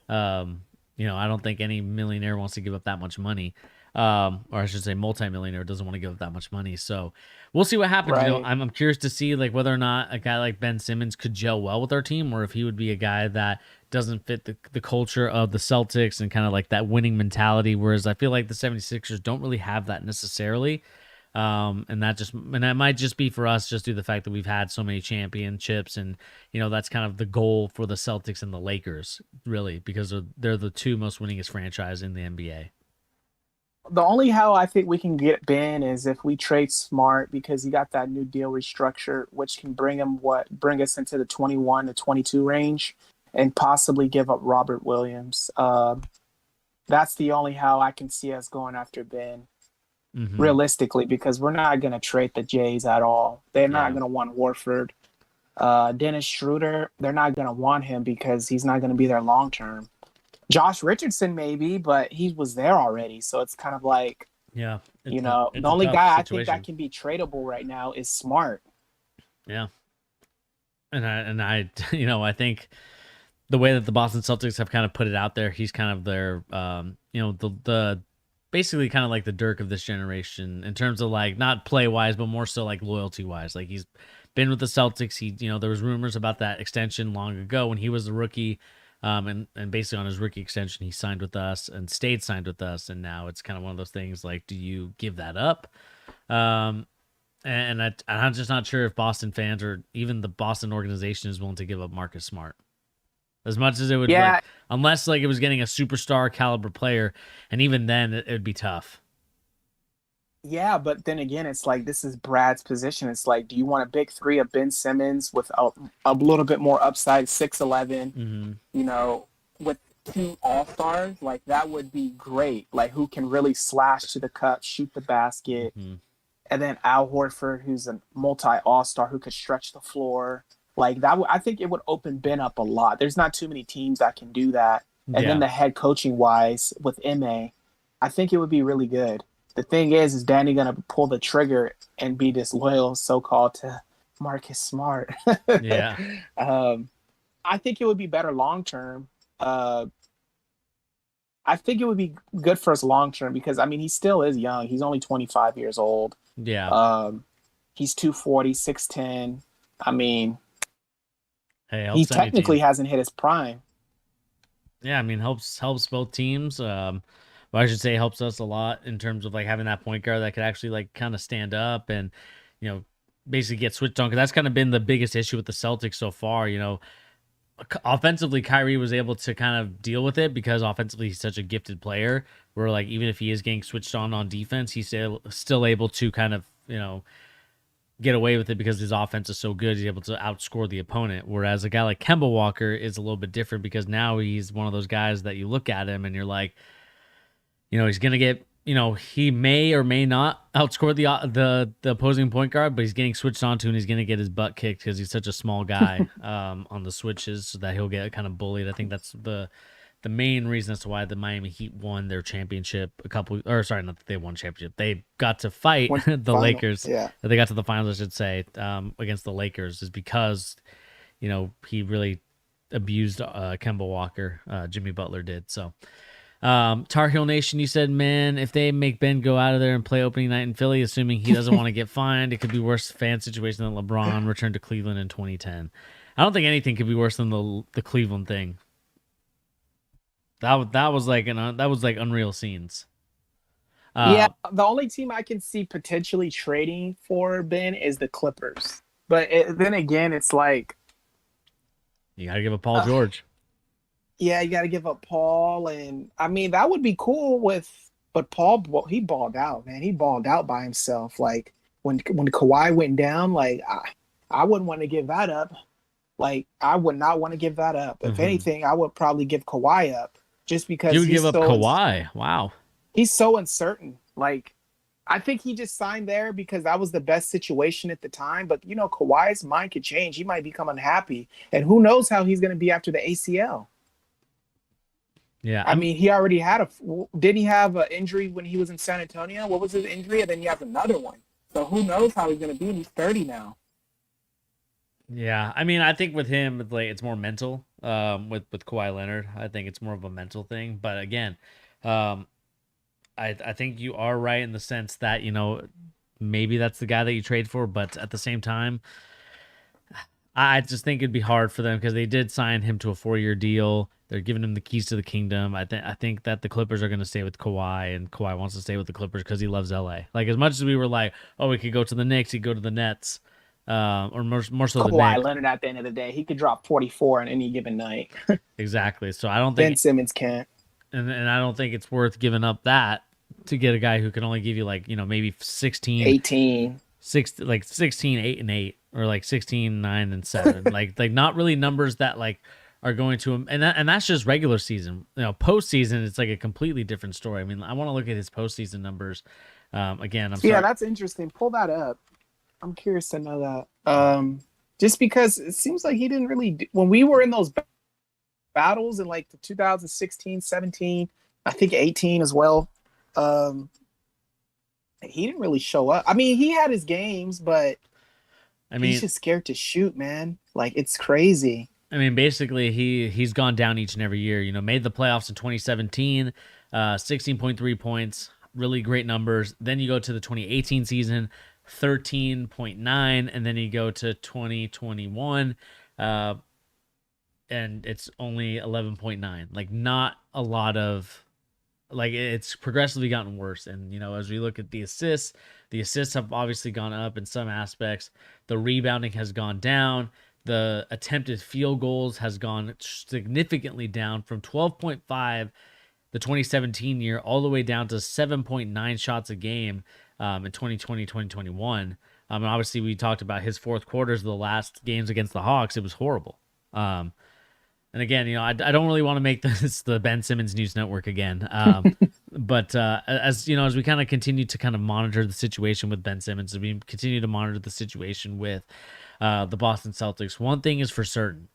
I don't think any millionaire wants to give up that much money. Or I should say multimillionaire doesn't want to give up that much money. So we'll see what happens. Right. I'm curious to see like whether or not a guy like Ben Simmons could gel well with our team or if he would be a guy that doesn't fit the culture of the Celtics and kind of like that winning mentality. Whereas I feel like the 76ers don't really have that necessarily. And that might just be for us just due to the fact that we've had so many championships and that's kind of the goal for the Celtics and the Lakers really because they're the two most winningest franchise in the NBA. The only how I think we can get Ben is if we trade Smart because he got that new deal restructure, which can bring us into the 21 to 22 range and possibly give up Robert Williams. That's the only how I can see us going after Ben. Mm-hmm. Realistically, because we're not going to trade the Jays at all. They're not going to want Warford. Dennis Schroeder, they're not going to want him because he's not going to be there long term. Josh Richardson maybe, but he was there already. So it's kind of like, the only guy I think that can be tradable right now is Smart. Yeah. And I I think the way that the Boston Celtics have kind of put it out there, he's kind of their, the basically kind of like the Dirk of this generation in terms of like not play wise, but more so like loyalty wise. Like he's been with the Celtics. He, there was rumors about that extension long ago when he was a rookie. And basically on his rookie extension, he signed with us and stayed signed with us. And now it's kind of one of those things like, do you give that up? And I'm just not sure if Boston fans or even the Boston organization is willing to give up Marcus Smart. As much as it would, unless like it was getting a superstar caliber player, and even then it would be tough. Yeah, but then again, it's like this is Brad's position. It's like, do you want a big three of Ben Simmons with a little bit more upside, 6'11", with 2 all-stars? Like that would be great. Like who can really slash to the cup, shoot the basket, and then Al Horford, who's a multi-all-star who could stretch the floor. Like that, I think it would open Ben up a lot. There's not too many teams that can do that. And then the head coaching wise with MA, I think it would be really good. The thing is Danny going to pull the trigger and be disloyal so-called to Marcus Smart. Yeah. I think it would be better long-term. I think it would be good for us long-term because, I mean, he still is young. He's only 25 years old. Yeah. He's 240, 6'10". I mean, he technically hasn't hit his prime. Yeah, I mean, helps both teams. Well, I should say helps us a lot in terms of like having that point guard that could actually like kind of stand up and, basically get switched on. Because that's kind of been the biggest issue with the Celtics so far. Offensively, Kyrie was able to kind of deal with it because offensively he's such a gifted player. Where like even if he is getting switched on defense, he's still able to kind of get away with it because his offense is so good. He's able to outscore the opponent. Whereas a guy like Kemba Walker is a little bit different because now he's one of those guys that you look at him and you're like, he's gonna get, he may or may not outscore the opposing point guard, but he's getting switched onto and he's gonna get his butt kicked because he's such a small guy on the switches, so that he'll get kind of bullied. I think that's the main reason as to why the Miami Heat won their championship not that they won championship. They got to fight the Lakers. Yeah. They got to the finals, I should say, against the Lakers is because, he really abused Kemba Walker. Jimmy Butler did. So, Tar Heel Nation, you said, man, if they make Ben go out of there and play opening night in Philly, assuming he doesn't want to get fined, it could be worse fan situation than LeBron returned to Cleveland in 2010. I don't think anything could be worse than the Cleveland thing. That was like unreal scenes. Yeah, the only team I can see potentially trading for Ben is the Clippers. But then again, it's like you got to give up Paul George. Yeah, you got to give up Paul, and I mean that would be cool but Paul, he balled out, man. He balled out by himself. Like when Kawhi went down, like I wouldn't want to give that up. Like I would not want to give that up. If anything, I would probably give Kawhi up just because you would give up Kawhi. Wow, he's so uncertain. Like I think he just signed there because that was the best situation at the time. But Kawhi's mind could change. He might become unhappy, and who knows how he's going to be after the ACL. Yeah, I mean, he already had didn't he have an injury when he was in San Antonio? What was his injury? And then you have another one. So who knows how he's going to be? He's 30 now. Yeah, I mean, I think with him, it's more mental. With Kawhi Leonard, I think it's more of a mental thing. But again, I think you are right in the sense that maybe that's the guy that you trade for, but at the same time, I just think it'd be hard for them because they did sign him to a 4-year deal. They're giving him the keys to the kingdom. I think that the Clippers are going to stay with Kawhi, and Kawhi wants to stay with the Clippers because he loves LA. Like as much as we were like, oh, we could go to the Knicks, he'd go to the Nets, or more so the Knicks. Kawhi Leonard at the end of the day, he could drop 44 on any given night. Exactly. So I don't think Ben Simmons can't, and I don't think it's worth giving up that to get a guy who can only give you maybe 16, 18, 16, 8 and 8, or like 16, 9 and 7, like not really numbers that are going to him, and that's just regular season. Postseason, it's like a completely different story. I mean, I want to look at his postseason numbers. Again, yeah, that's interesting. Pull that up. I'm curious to know that. Just because it seems like he didn't really when we were in those battles in like the 2016, 17, I think 18 as well. He didn't really show up. I mean, he had his games, but he's just scared to shoot, man. Like it's crazy. I mean, basically, he's gone down each and every year. Made the playoffs in 2017, 16.3 points, really great numbers. Then you go to the 2018 season, 13.9, and then you go to 2021, and it's only 11.9. Like, not a lot of, it's progressively gotten worse. And, as we look at the assists have obviously gone up in some aspects. The rebounding has gone down. The attempted field goals has gone significantly down from 12.5 the 2017 year all the way down to 7.9 shots a game in 2020, 2021. And obviously we talked about his fourth quarters of the last games against the Hawks. It was horrible. And again, I don't really want to make this the Ben Simmons News Network again. But as we kind of continue to kind of monitor the situation with Ben Simmons, as we continue to monitor the situation with the Boston Celtics, one thing is for certain.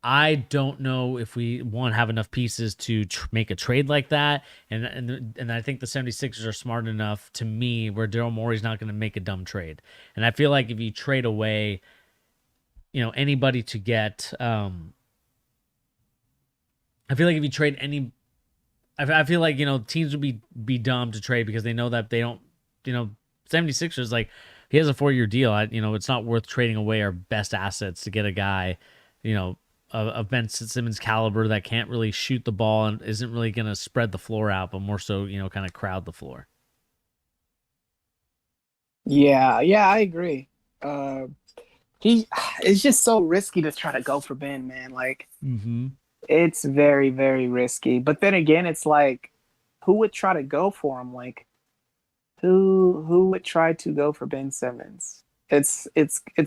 I don't know if we have enough pieces to make a trade like that. And I think the 76ers are smart enough, to me, where Daryl Morey's not going to make a dumb trade. And I feel like if you trade away, anybody to get, I feel like if you trade any, I feel like, teams would be dumb to trade because they know that they don't, 76ers, like, he has a 4-year deal. It's not worth trading away our best assets to get a guy, of Ben Simmons' caliber that can't really shoot the ball and isn't really going to spread the floor out, but more so, kind of crowd the floor. Yeah, I agree. It's just so risky to try to go for Ben, man. Like, It's very, very risky. But then again, it's like, who would try to go for him? Like, who would try to go for Ben Simmons? It's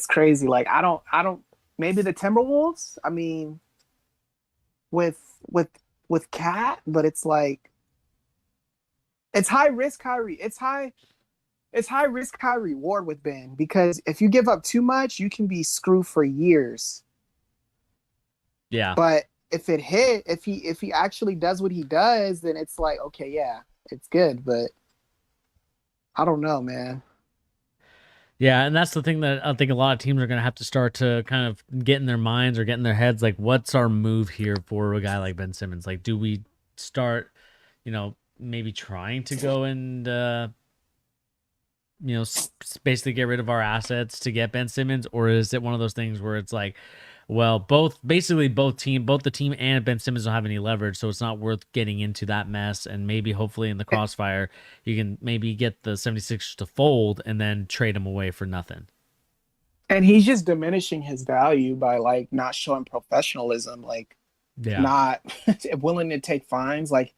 crazy. Like, I don't. Maybe the Timberwolves. I mean, with Cat, but it's like, it's high risk, high risk, high reward with Ben, because if you give up too much, you can be screwed for years. Yeah. But if he actually does what he does, then it's like, okay, yeah, it's good. But I don't know, man. Yeah, and that's the thing that I think a lot of teams are going to have to start to kind of get in their minds or get in their heads, like, what's our move here for a guy like Ben Simmons? Like, do we start, maybe trying to go and basically get rid of our assets to get Ben Simmons, or is it one of those things where it's like, well, both the team and Ben Simmons don't have any leverage, so it's not worth getting into that mess, and maybe hopefully in the crossfire you can maybe get the 76ers to fold and then trade him away for nothing. And he's just diminishing his value by like not showing professionalism, like not willing to take fines. Like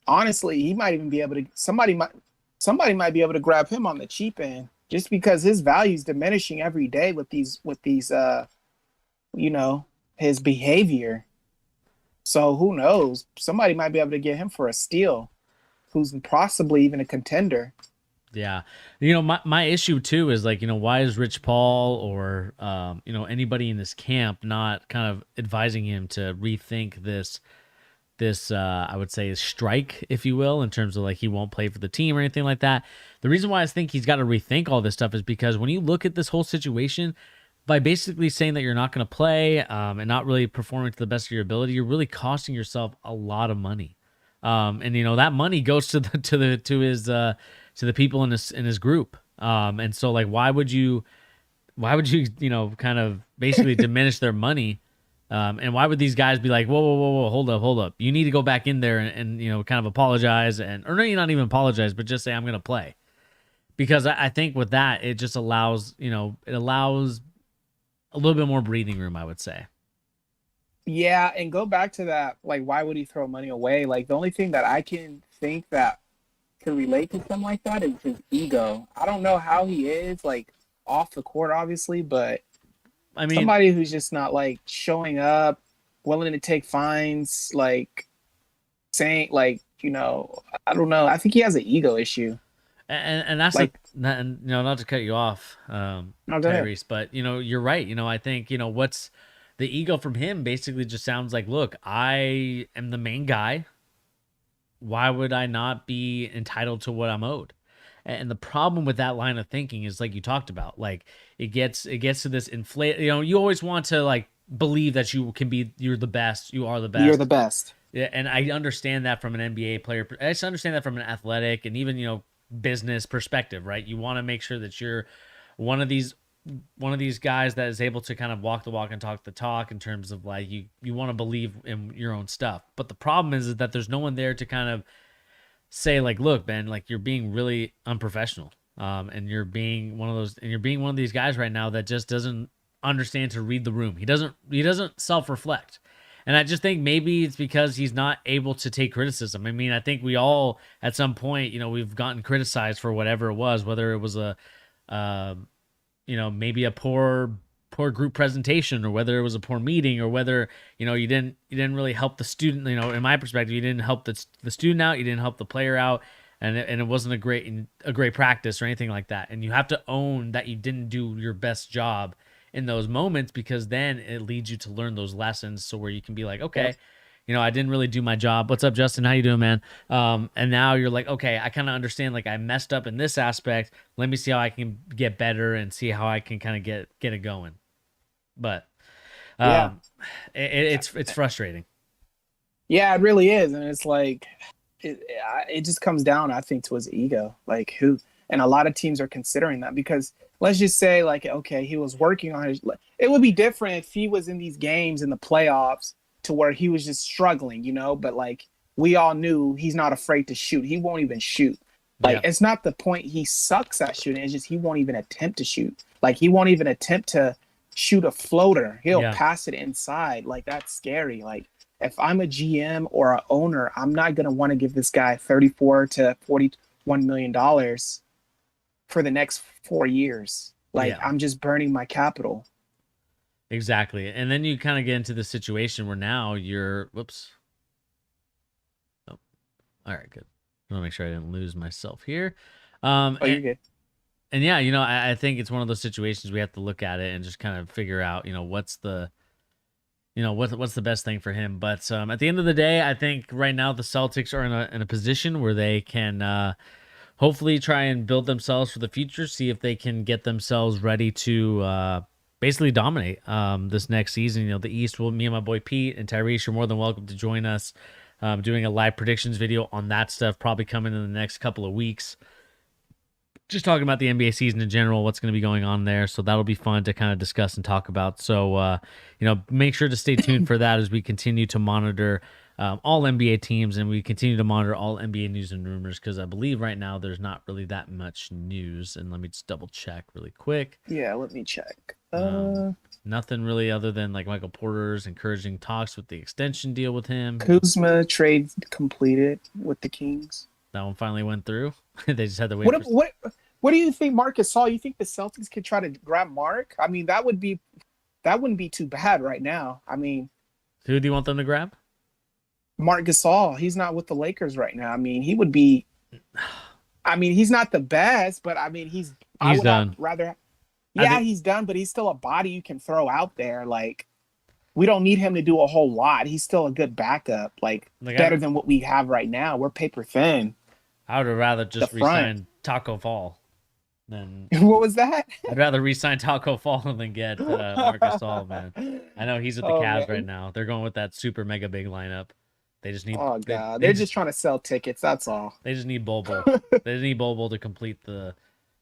honestly, he might even be able to somebody might be able to grab him on the cheap end just because his value is diminishing every day with these his behavior. So who knows? Somebody might be able to get him for a steal who's possibly even a contender. Yeah. My issue too is like, why is Rich Paul or, anybody in this camp not kind of advising him to rethink this, I would say, strike, if you will, in terms of like he won't play for the team or anything like that. The reason why I think he's got to rethink all this stuff is because when you look at this whole situation, by basically saying that you're not going to play and not really performing to the best of your ability, you're really costing yourself a lot of money. And that money goes to the people in his group. And so like, why would you kind of basically diminish their money? And why would these guys be like, whoa, hold up. You need to go back in there and kind of apologize or not even apologize, but just say, I'm going to play. Because I think with that, it just allows a little bit more breathing room, I would say. Yeah, and go back to that, like, why would he throw money away? Like, the only thing that I can think that can relate to something like that is his ego. I don't know how he is, like, off the court, obviously, but I mean, somebody who's just not, like, showing up, willing to take fines, like, saying, like, I don't know. I think he has an ego issue. And that's like, not to cut you off, Tyrese, but you're right. I think what's the ego from him basically just sounds like, look, I am the main guy. Why would I not be entitled to what I'm owed? And the problem with that line of thinking is like you talked about, like it gets to this inflate. You always want to like believe that you're the best. You are the best. You're the best. Yeah, and I understand that from an NBA player. I just understand that from an athletic and even business perspective, right? You want to make sure that you're one of these guys that is able to kind of walk the walk and talk the talk in terms of like you want to believe in your own stuff. But the problem is that there's no one there to kind of say like, look, Ben, like you're being really unprofessional. And you're being one of these guys right now that just doesn't understand to read the room. He doesn't self-reflect. And I just think maybe it's because he's not able to take criticism. I mean, I think we all, at some point, we've gotten criticized for whatever it was, whether it was maybe a poor group presentation, or whether it was a poor meeting, or whether, you didn't really help the student. In my perspective, you didn't help the student out, you didn't help the player out, and it wasn't a great practice or anything like that. And you have to own that you didn't do your best job in those moments, because then it leads you to learn those lessons, so where you can be like, okay, I didn't really do my job. What's up, Justin? How you doing, man? And now you're like, okay, I kind of understand, like I messed up in this aspect. Let me see how I can get better and see how I can kind of get it going. But it's frustrating. Yeah, it really is. And it's like, it just comes down, I think, to his ego. Like and a lot of teams are considering that, because let's just say, like, okay, he was working on it would be different if he was in these games in the playoffs to where he was just struggling, but like we all knew he's not afraid to shoot. He won't even shoot. Like, It's not the point he sucks at shooting. It's just he won't even attempt to shoot. Like, he won't even attempt to shoot a floater. He'll pass it inside. Like, that's scary. Like, if I'm a GM or an owner, I'm not going to want to give this guy $34 to $41 million for the next 4 years. Like, I'm just burning my capital. Exactly. And then you kind of get into the situation where now you're, whoops. Oh, all right, good. I want to make sure I didn't lose myself here. You're good. And yeah, I think it's one of those situations we have to look at it and just kind of figure out, what's the best thing for him. But at the end of the day, I think right now the Celtics are in a position where they can hopefully try and build themselves for the future, see if they can get themselves ready to basically dominate this next season. The East, me and my boy Pete and Tyrese, you're more than welcome to join us doing a live predictions video on that stuff, probably coming in the next couple of weeks. Just talking about the NBA season in general, what's going to be going on there. So that'll be fun to kind of discuss and talk about. So, make sure to stay tuned for that as we continue to monitor all NBA teams, and we continue to monitor all NBA news and rumors, because I believe right now there's not really that much news. And let me just double check really quick. Yeah, let me check. Nothing really other than like Michael Porter's encouraging talks with the extension deal with him. Kuzma trade completed with the Kings. That one finally went through. They just had to wait. What do you think, Marcus Gasol? You think the Celtics could try to grab Mark? I mean, that wouldn't be too bad right now. I mean, who do you want them to grab? Marc Gasol. He's not with the Lakers right now. I mean, he would be. I mean, he's not the best, but I mean, he's done. He's done, but he's still a body you can throw out there. Like, we don't need him to do a whole lot. He's still a good backup, better than what we have right now. We're paper thin. I would rather just re-sign Taco Fall than. What was that? I'd rather re-sign Taco Fall than get Marc Gasol, man. I know he's with the Cavs right now. They're going with that super mega big lineup. They just need. Oh god, they're just trying to sell tickets. That's all. They just need Bobo. They just need Bobo to complete the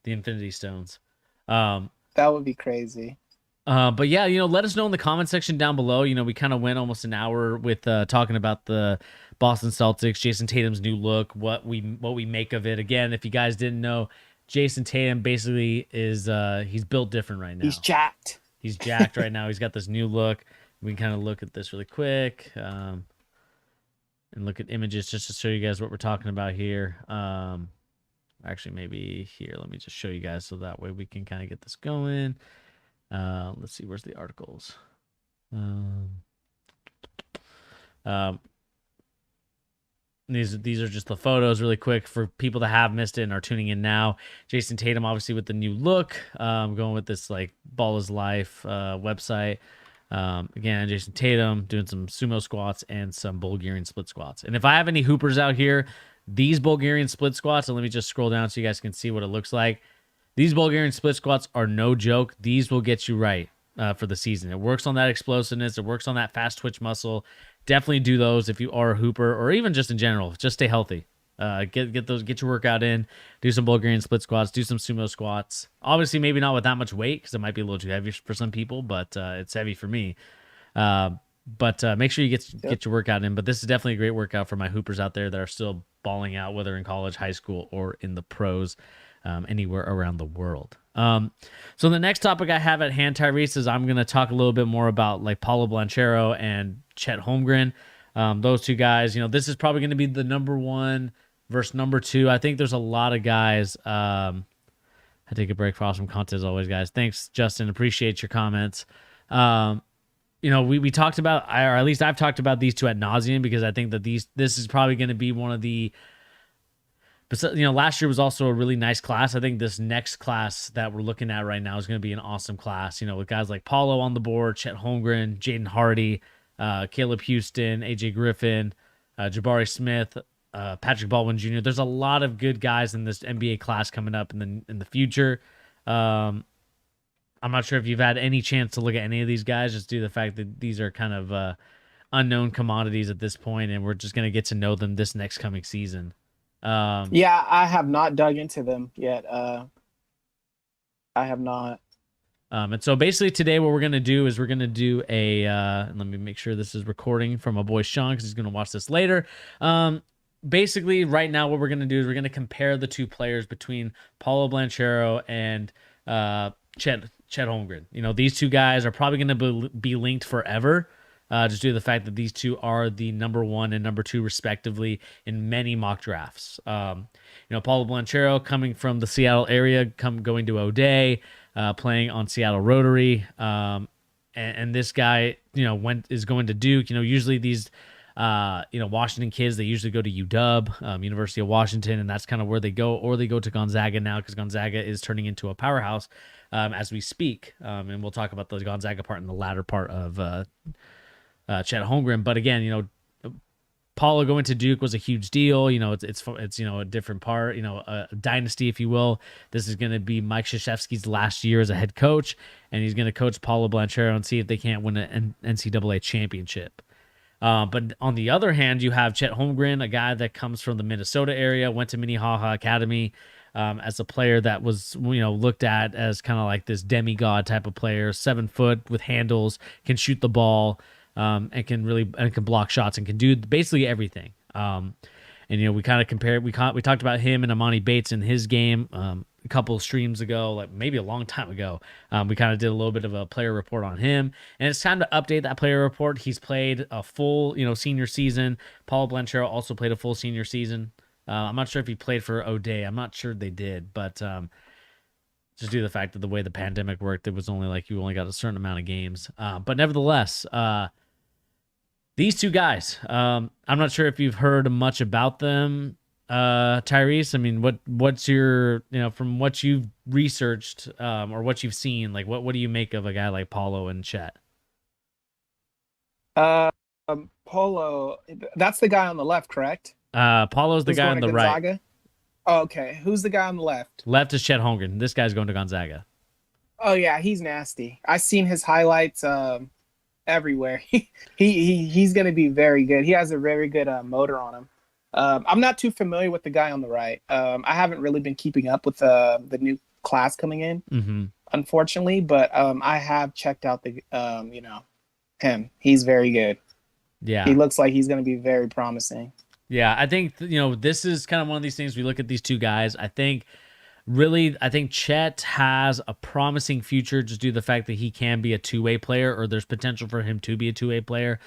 Infinity Stones. That would be crazy. But yeah, let us know in the comment section down below. We kind of went almost an hour with talking about the Boston Celtics, Jayson Tatum's new look, what we make of it. Again, if you guys didn't know, Jayson Tatum basically is he's built different right now. He's jacked. He's jacked right now. He's got this new look. We can kind of look at this really quick and look at images just to show you guys what we're talking about here. Actually, maybe here, let me just show you guys so that way we can kind of get this going. Let's see, where's the articles? These are just the photos really quick for people that have missed it and are tuning in now. Jayson Tatum, obviously with the new look, going with this like Ball is Life website. Again, Jayson Tatum doing some sumo squats and some Bulgarian split squats. And if I have any hoopers out here, these Bulgarian split squats, and let me just scroll down so you guys can see what it looks like. These Bulgarian split squats are no joke. These will get you right for the season. It works on that explosiveness. It works on that fast twitch muscle. Definitely do those if you are a hooper, or even just in general. Just stay healthy. Get your workout in. Do some Bulgarian split squats. Do some sumo squats. Obviously, maybe not with that much weight because it might be a little too heavy for some people, but it's heavy for me. But make sure you get your workout in. But this is definitely a great workout for my hoopers out there that are still balling out, whether in college, high school, or in the pros. Anywhere around the world. So the next topic I have at hand, Tyrese, is I'm going to talk a little bit more about like Paolo Banchero and Chet Holmgren. Those two guys, this is probably going to be the number one versus number two. I think there's a lot of guys. I take a break for awesome content as always, guys. Thanks, Justin. Appreciate your comments. We talked about, or at least I've talked about these two ad nauseum, because I think that this is probably going to be one of the. But last year was also a really nice class. I think this next class that we're looking at right now is going to be an awesome class. With guys like Paolo on the board, Chet Holmgren, Jaden Hardy, Caleb Houston, AJ Griffin, Jabari Smith, Patrick Baldwin Jr. There's a lot of good guys in this NBA class coming up in the future. I'm not sure if you've had any chance to look at any of these guys, just due to the fact that these are kind of unknown commodities at this point, and we're just going to get to know them this next coming season. Yeah, I have not dug into them yet. I have not. And so basically today what we're going to do is we're going to do a, let me make sure this is recording from my boy Sean, because he's going to watch this later. Basically right now what we're going to do is we're going to compare the two players between Paolo Banchero and Chet Holmgren. These two guys are probably going to be linked forever. Just due to the fact that these two are the number one and number two respectively in many mock drafts. Paolo Banchero coming from the Seattle area, going to O'Day, playing on Seattle Rotary, and this guy, is going to Duke. Usually these, Washington kids, they usually go to UW, University of Washington, and that's kind of where they go, or they go to Gonzaga now, because Gonzaga is turning into a powerhouse as we speak. And we'll talk about the Gonzaga part in the latter part of Chet Holmgren. But again, Paolo going to Duke was a huge deal. It's a different part, a dynasty, if you will. This is going to be Mike Krzyzewski's last year as a head coach, and he's going to coach Paolo Banchero and see if they can't win an NCAA championship. But on the other hand, you have Chet Holmgren, a guy that comes from the Minnesota area, went to Minnehaha Academy as a player that was, looked at as kind of like this demigod type of player, 7 foot with handles, can shoot the ball, and can block shots and can do basically everything. And we kind of compared. We talked about him and Amani Bates in his game a couple of streams ago, like maybe a long time ago. We kind of did a little bit of a player report on him, and it's time to update that player report. He's played a full, senior season. Paolo Blanchero also played a full senior season. I'm not sure if he played for O'Day. I'm not sure they did, but just due to the fact that the way the pandemic worked, it was only like you only got a certain amount of games. But nevertheless, these two guys, I'm not sure if you've heard much about them, Tyrese. I mean, what's your, from what you've researched or what you've seen, like what do you make of a guy like Paolo and Chet? Paolo, that's the guy on the left, correct? Paolo's the guy on the Gonzaga? right. Oh, okay, who's the guy on the left? Left is Chet Holmgren. This guy's going to Gonzaga. Oh yeah, he's nasty. I've seen his highlights everywhere. He's going to be very good. He has a very good motor on him. I'm not too familiar with the guy on the right. I haven't really been keeping up with the new class coming in, unfortunately. But I have checked out the him. He's very good. Yeah, he looks like he's going to be very promising. Yeah, I think this is kind of one of these things. We look at these two guys. I think Chet has a promising future just due to the fact that he can be a two-way player, or there's potential for him to be a two-way player.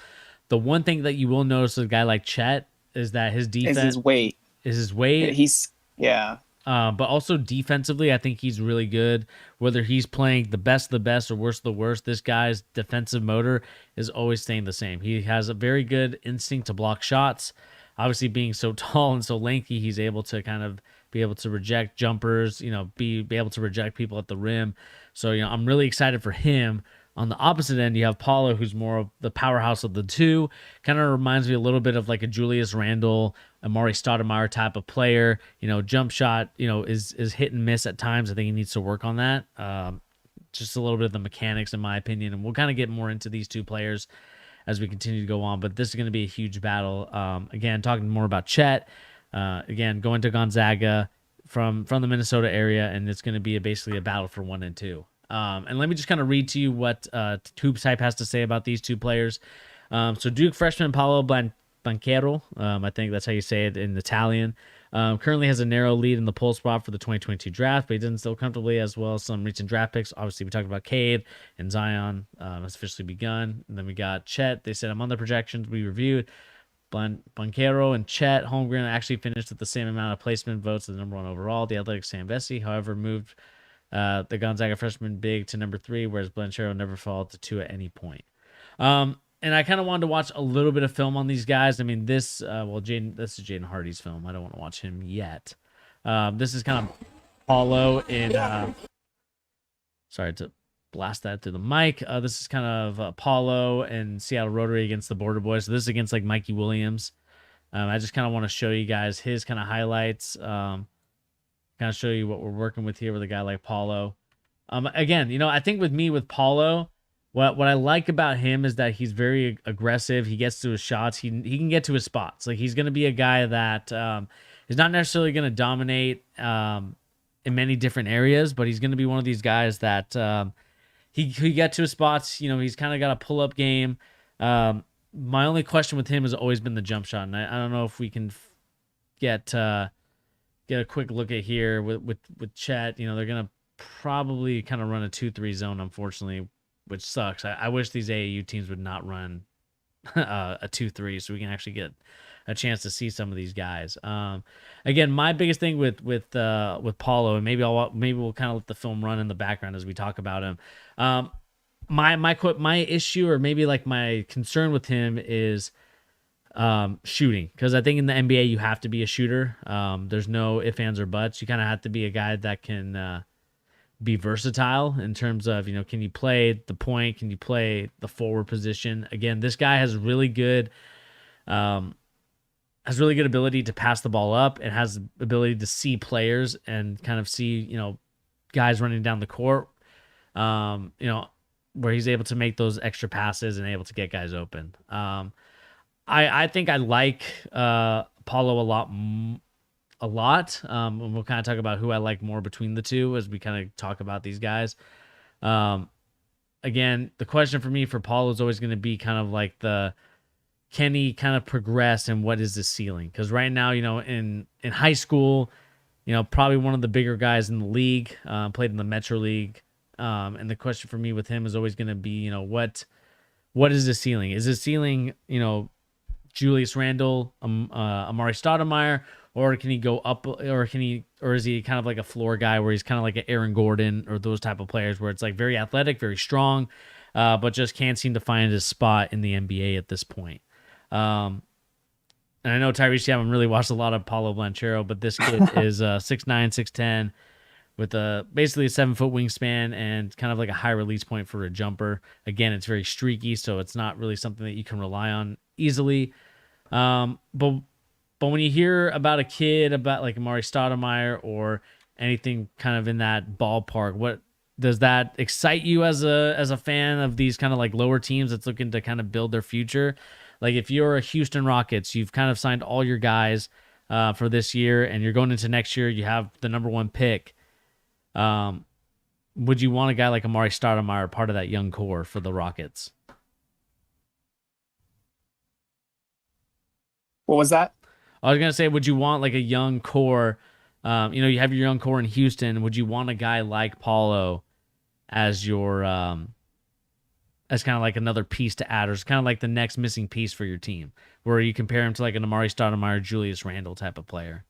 The one thing that you will notice with a guy like Chet is that his defense is his weight. But also defensively, I think he's really good. Whether he's playing the best of the best or worst of the worst, this guy's defensive motor is always staying the same. He has a very good instinct to block shots. Obviously, being so tall and so lanky, he's able to kind of be able to reject jumpers, be able to reject people at the rim. So, I'm really excited for him. On the opposite end, you have Paolo, who's more of the powerhouse of the two. Kind of reminds me a little bit of like a Julius Randle, Amari Stoudemire type of player. Jump shot, is hit and miss at times. I think he needs to work on that. Just a little bit of the mechanics, in my opinion. And we'll kind of get more into these two players as we continue to go on. But this is going to be a huge battle. Again, talking more about Chet. Again, going to Gonzaga from the Minnesota area, and it's going to be basically a battle for 1 and 2. And let me just kind of read to you what Hoops Hype has to say about these two players. So Duke freshman Paolo Banchero, I think that's how you say it in Italian, currently has a narrow lead in the poll spot for the 2022 draft, but he doesn't still comfortably, as well as some recent draft picks. Obviously, we talked about Cade and Zion has officially begun. And then we got Chet. They said among the projections we reviewed, Banchero and Chet Holmgren actually finished with the same amount of placement votes as the number 1 overall. The Athletic Sam Vesey, however, moved the Gonzaga freshman big to number 3, whereas Blanchero never fell to 2 at any point. And I kind of wanted to watch a little bit of film on these guys. I mean, this is Jaden Hardy's film. I don't want to watch him yet. This is kind of Paolo in. Sorry to blast that through the mic. This is kind of Paolo and Seattle Rotary against the Border Boys. So this is against like Mikey Williams. I just kind of want to show you guys his kind of highlights. Kind of show you what we're working with here with a guy like Paolo. Again, I think with Paolo, what I like about him is that he's very aggressive. He gets to his shots. He can get to his spots. Like, he's going to be a guy that is not necessarily going to dominate in many different areas, but he's going to be one of these guys that he get to his spots. He's kind of got a pull-up game. My only question with him has always been the jump shot, and I don't know if we can get a quick look at here with Chet. They're going to probably kind of run a 2-3 zone, unfortunately, which sucks. I wish these AAU teams would not run a 2-3 so we can actually get a chance to see some of these guys. Again, my biggest thing with Paolo, and maybe we'll kind of let the film run in the background as we talk about him. My issue, or maybe like my concern with him, is shooting, because I think in the NBA you have to be a shooter. There's no ifs, ands, or buts. You kind of have to be a guy that can be versatile in terms of, can you play the point? Can you play the forward position? Again, this guy has really good ability to pass the ball up, and has the ability to see players and kind of see, guys running down the court, where he's able to make those extra passes and able to get guys open. I think I like Paulo a lot. And we'll kind of talk about who I like more between the two as we kind of talk about these guys. Again, the question for me for Paulo is always going to be kind of like can he kind of progress and what is the ceiling? Because right now, in high school, probably one of the bigger guys in the league, played in the Metro League. And the question for me with him is always going to be, what is the ceiling? Is the ceiling, Julius Randle, Amari Stoudemire, or can he go up, or is he kind of like a floor guy where he's kind of like an Aaron Gordon or those type of players where it's like very athletic, very strong, but just can't seem to find his spot in the NBA at this point. And I know Tyrese, you haven't really watched a lot of Paolo Banchero, but this kid is 6'9", 6'10", with basically a 7-foot wingspan and kind of like a high release point for a jumper. Again, it's very streaky, so it's not really something that you can rely on easily. But when you hear about a kid about like Amari Stoudemire or anything kind of in that ballpark, what does that excite you as a fan of these kind of like lower teams that's looking to kind of build their future? Like if you're a Houston Rockets, you've kind of signed all your guys for this year, and you're going into next year, you have the number 1 pick. Would you want a guy like Amari Stoudemire part of that young core for the Rockets? What was that? I was going to say, would you want like a young core? You have your young core in Houston. Would you want a guy like Paolo as your, as kind of like another piece to add, or it's kind of like the next missing piece for your team, where you compare him to like an Amari Stoudemire, Julius Randle type of player?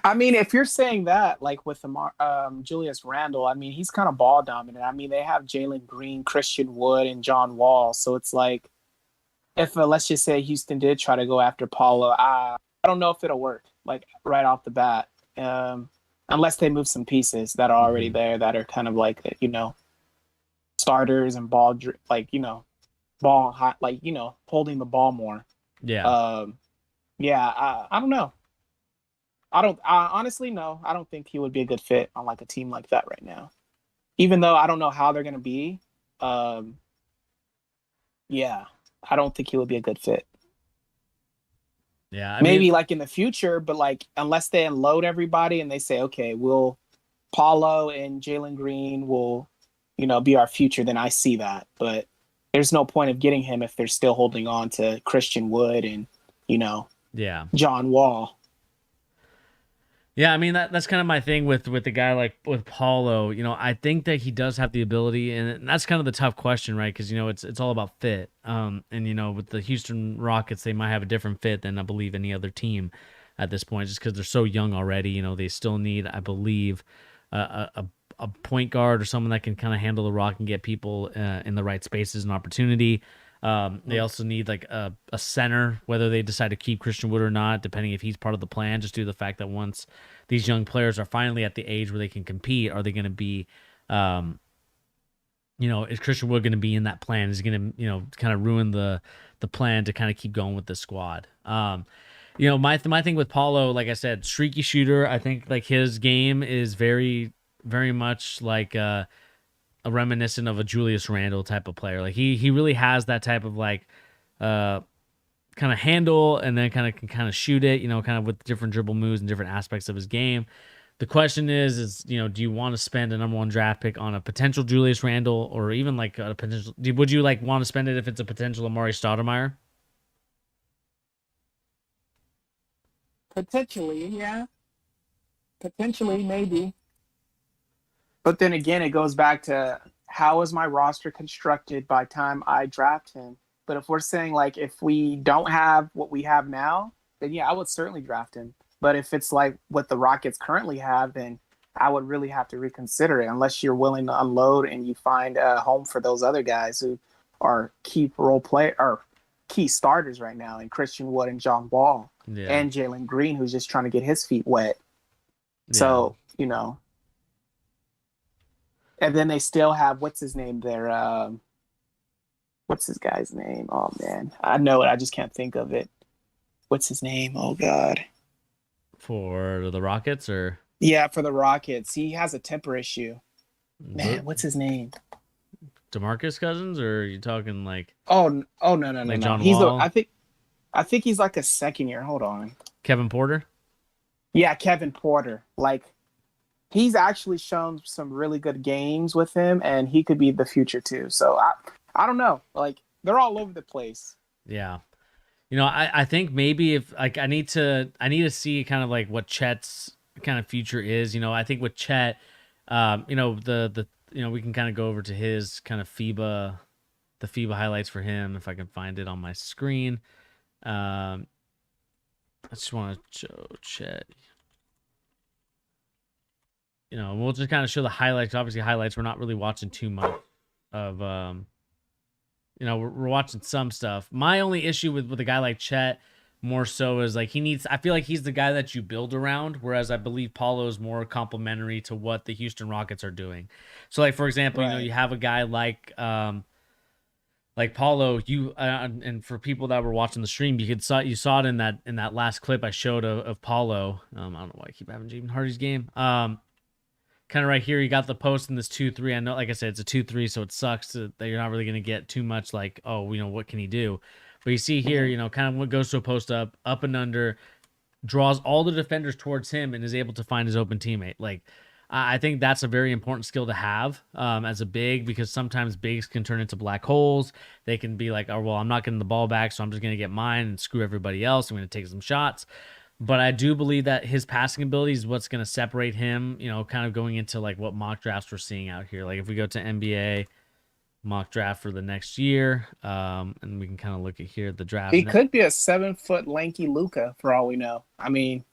I mean, if you're saying that, like with Julius Randle, I mean, he's kind of ball dominant. I mean, they have Jalen Green, Christian Wood, and John Wall. So it's like, if let's just say Houston did try to go after Paolo, I don't know if it'll work, like right off the bat, unless they move some pieces that are already there that are kind of like, starters and ball hot, like, holding the ball more. Yeah. I don't know. Honestly, no, I don't think he would be a good fit on like a team like that right now. Even though I don't know how they're going to be. I don't think he would be a good fit. Yeah. Maybe like in the future, but like unless they unload everybody and they say, okay, Paolo and Jalen Green will, be our future, then I see that. But there's no point of getting him if they're still holding on to Christian Wood and, John Wall. Yeah, I mean that's kind of my thing with the guy like with Paolo. I think that he does have the ability, and that's kind of the tough question, right? Because it's all about fit. And with the Houston Rockets, they might have a different fit than I believe any other team at this point, just because they're so young already. They still need, I believe, a point guard or someone that can kind of handle the rock and get people in the right spaces and opportunity. They also need like a center, whether they decide to keep Christian Wood or not, depending if he's part of the plan, just due to the fact that once these young players are finally at the age where they can compete, are they going to be, is Christian Wood going to be in that plan? Is he going to, kind of ruin the plan to kind of keep going with the squad? My thing with Paolo, like I said, streaky shooter. I think like his game is very, very much like, a reminiscent of a Julius Randle type of player. Like he really has that type of like kind of handle, and then can kind of shoot it, kind of with different dribble moves and different aspects of his game. The question is, do you want to spend a number 1 draft pick on a potential Julius Randle, or even like a potential, would you like want to spend it if it's a potential Amari Stoudemire? Potentially, yeah. Potentially, maybe. But then again, it goes back to how is my roster constructed by time I draft him? But if we're saying like if we don't have what we have now, then yeah, I would certainly draft him. But if it's like what the Rockets currently have, then I would really have to reconsider it, unless you're willing to unload and you find a home for those other guys who are key role player or key starters right now, in Christian Wood and John Wall and Jalen Green, who's just trying to get his feet wet. Yeah. So, and then they still have, what's his name there? What's this guy's name? Oh, man. I know it. I just can't think of it. What's his name? Oh, God. For the Rockets, or? Yeah, for the Rockets. He has a temper issue. Man, what's his name? DeMarcus Cousins, or are you talking like Oh, no. like John He's Wall, I think he's like a second year. Hold on. Kevin Porter? Yeah, Kevin Porter. Like he's actually shown some really good games with him, and he could be the future too. So I don't know. Like they're all over the place. Yeah. I think maybe if like I need to see kind of like what Chet's kind of future is. I think with Chet, the we can kind of go over to his kind of the FIBA highlights for him if I can find it on my screen. I just want to show Chet. We'll just kind of show the highlights. Obviously, highlights. We're not really watching too much of. We're watching some stuff. My only issue with a guy like Chet, more so, is like I feel like he's the guy that you build around, whereas I believe Paolo is more complementary to what the Houston Rockets are doing. So, like for example, Right. you have a guy like Paolo. And for people that were watching the stream, you saw it in that last clip I showed of Paolo. I don't know why I keep having James Hardy's game. Kind of right here, you got the post in this 2-3. I know, like I said, it's a 2-3, so it sucks that you're not really going to get too much like, oh, what can he do? But you see here, kind of what goes to a post up and under, draws all the defenders towards him and is able to find his open teammate. Like, I think that's a very important skill to have as a big, because sometimes bigs can turn into black holes. They can be like, oh, well, I'm not getting the ball back, so I'm just going to get mine and screw everybody else. I'm going to take some shots. But I do believe that his passing ability is what's going to separate him, kind of going into like what mock drafts we're seeing out here. Like if we go to NBA mock draft for the next year, and we can kind of look at here the draft. He could be a 7-foot lanky Luka for all we know. I mean,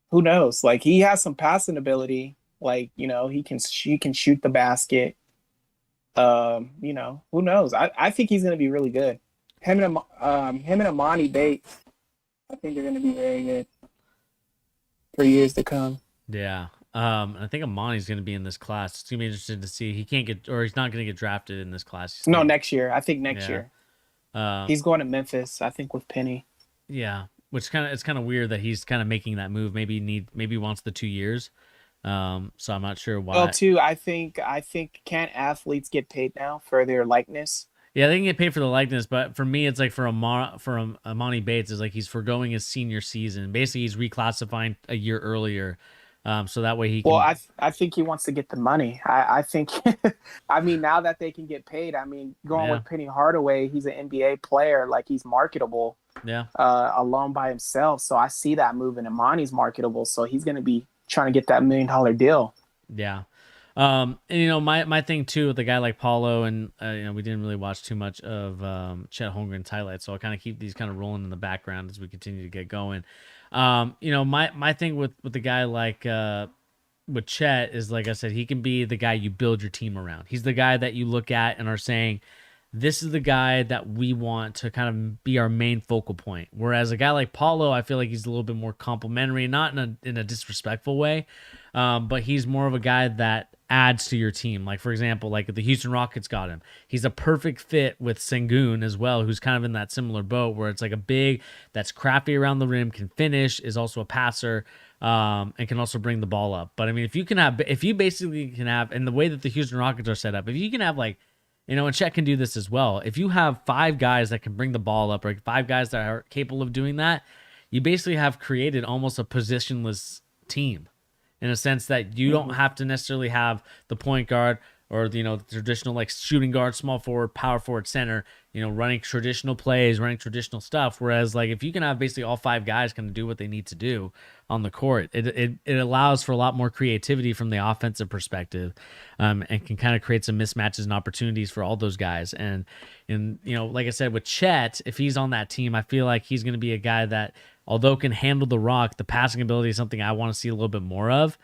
who knows? Like he has some passing ability. Like, he can shoot the basket. Who knows? I think he's going to be really good. Him and Amani Bates, I think they're going to be very good for years to come. Yeah. I think Amani's going to be in this class. It's going to be interesting to see. He's not going to get drafted in this class. No, next year. I think next year. He's going to Memphis, I think, with Penny. Yeah, it's kind of weird that he's kind of making that move. Maybe wants the 2 years. So I'm not sure why. Well, too, I think can't athletes get paid now for their likeness? Yeah, they can get paid for the likeness, but for me, it's like for Amani Bates, is like he's foregoing his senior season. Basically, he's reclassifying a year earlier, so that way he can. Well, I think he wants to get the money. I think, I mean, now that they can get paid, I mean, going with Penny Hardaway, he's an NBA player, like he's marketable. Yeah. Alone by himself, so I see that moving. Amani's marketable, so he's going to be trying to get that $1 million deal. Yeah. And my thing too with a guy like Paolo, and we didn't really watch too much of Chet Holmgren's highlights, so I'll kind of keep these kind of rolling in the background as we continue to get going. My thing with the guy like with Chet is, like I said, he can be the guy you build your team around. He's the guy that you look at and are saying, this is the guy that we want to kind of be our main focal point. Whereas a guy like Paolo, I feel like he's a little bit more complimentary, not in a disrespectful way, but he's more of a guy that adds to your team. Like, for example, like the Houston Rockets got him. He's a perfect fit with Sengun as well, who's kind of in that similar boat where it's like a big that's crafty around the rim, can finish, is also a passer, and can also bring the ball up. But I mean, if you basically can have, and the way that the Houston Rockets are set up, if you can have like, and Chet can do this as well. If you have 5 guys that can bring the ball up, or 5 guys that are capable of doing that, you basically have created almost a positionless team, in a sense that you don't have to necessarily have the point guard or the traditional like shooting guard, small forward, power forward, center, running traditional plays, running traditional stuff. Whereas like if you can have basically all 5 guys kind of do what they need to do on the court, it allows for a lot more creativity from the offensive perspective, and can kind of create some mismatches and opportunities for all those guys. And like I said, with Chet, if he's on that team, I feel like he's going to be a guy that, although can handle the rock, the passing ability is something I want to see a little bit more of.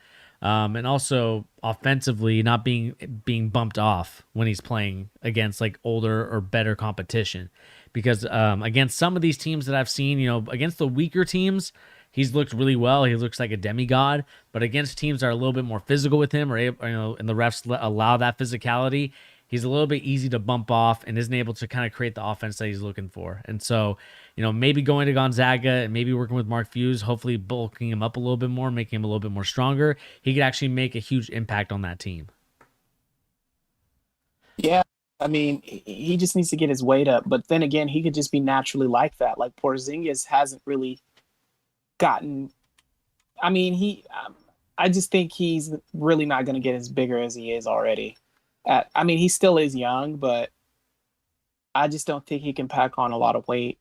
And also offensively, not being bumped off when he's playing against like older or better competition, because against some of these teams that I've seen, against the weaker teams, he's looked really well. He looks like a demigod. But against teams that are a little bit more physical with him, and the refs allow that physicality, he's a little bit easy to bump off and isn't able to kind of create the offense that he's looking for. And so, maybe going to Gonzaga and maybe working with Mark Fuse, hopefully bulking him up a little bit more, making him a little bit more stronger, he could actually make a huge impact on that team. Yeah, I mean, he just needs to get his weight up. But then again, he could just be naturally like that. Like Porzingis hasn't really gotten. I mean, I just think he's really not going to get as bigger as he is already. I mean, he still is young, but I just don't think he can pack on a lot of weight.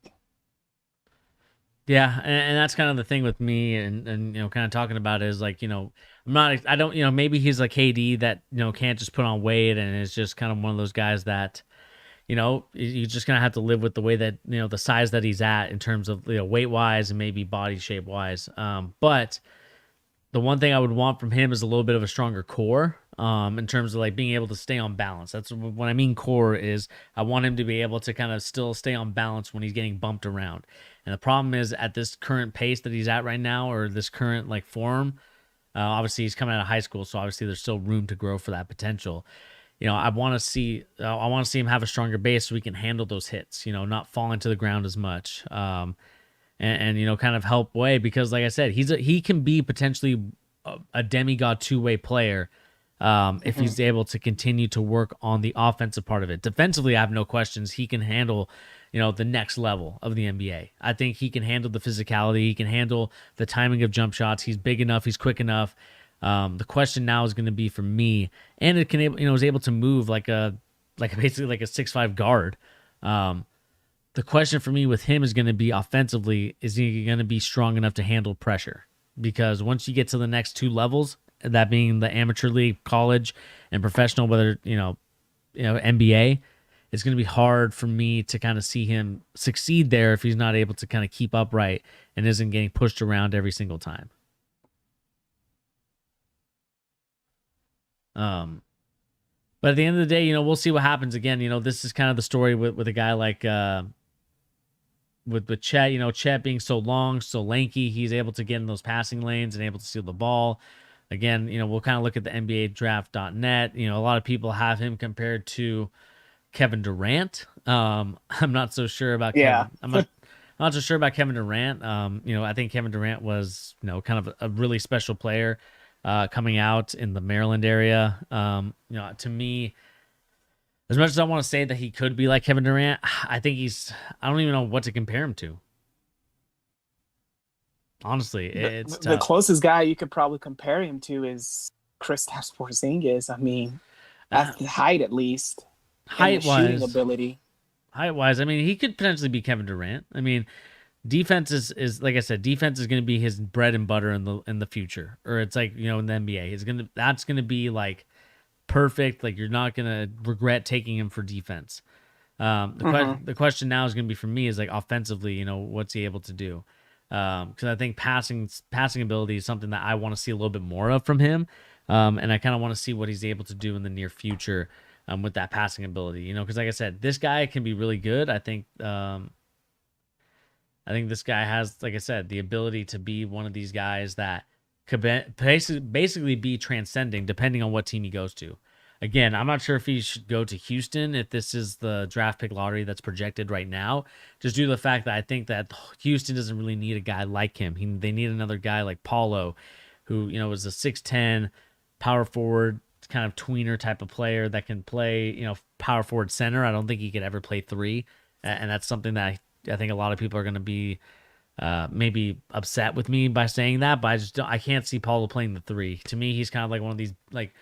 Yeah, and that's kind of the thing with me, and kind of talking about it is like, I don't, maybe he's like KD that can't just put on weight, and is just kind of one of those guys that you're just gonna have to live with the way that the size that he's at in terms of weight wise and maybe body shape wise. But the one thing I would want from him is a little bit of a stronger core, in terms of like being able to stay on balance. That's what I mean. Core is I want him to be able to kind of still stay on balance when he's getting bumped around. And the problem is at this current pace that he's at right now, or this current like form, obviously he's coming out of high school, so obviously there's still room to grow for that potential. I want to see him have a stronger base so we can handle those hits. Not fall into the ground as much. And kind of help way, because like I said, he can be potentially a demigod two-way player, if he's able to continue to work on the offensive part of it. Defensively, I have no questions. He can handle the next level of the NBA. I think he can handle the physicality. He can handle the timing of jump shots. He's big enough. He's quick enough. The question now is going to be for me, and it can is able to move like basically like a 6'5" guard. The question for me with him is going to be offensively, is he going to be strong enough to handle pressure? Because once you get to the next two levels, that being the amateur league, college, and professional, whether NBA, it's going to be hard for me to kind of see him succeed there if he's not able to kind of keep upright and isn't getting pushed around every single time. But at the end of the day, we'll see what happens. Again, this is kind of the story with a guy like with Chet. Chet being so long, so lanky, he's able to get in those passing lanes and able to steal the ball. Again, we'll kind of look at the NBA draft.net. A lot of people have him compared to Kevin Durant. I'm not so sure about Kevin. I'm not so sure about Kevin Durant. I think Kevin Durant was, kind of a really special player, coming out in the Maryland area. To me, as much as I want to say that he could be like Kevin Durant, I don't even know what to compare him to. Honestly, it's the tough. closest guy you could probably compare him to is Kristaps Porzingis. I mean, at height at least, shooting ability. Height wise, I mean, he could potentially be Kevin Durant. I mean, defense is like I said, defense is going to be his bread and butter in the future, or it's like in the NBA, that's going to be like perfect. Like you're not going to regret taking him for defense. The question now is going to be for me is like offensively, what's he able to do? Because I think passing ability is something that I want to see a little bit more of from him, and I kind of want to see what he's able to do in the near future, with that passing ability. Because like I said, this guy can be really good. I think this guy has, like I said, the ability to be one of these guys that could basically be transcending depending on what team he goes to. Again, I'm not sure if he should go to Houston if this is the draft pick lottery that's projected right now, just due to the fact that I think that Houston doesn't really need a guy like him. They need another guy like Paolo, who, is a 6'10", power forward, kind of tweener type of player that can play, power forward center. I don't think he could ever play three. And that's something that I think a lot of people are going to be maybe upset with me by saying that, but I can't see Paolo playing the three. To me, he's kind of like one of these, like,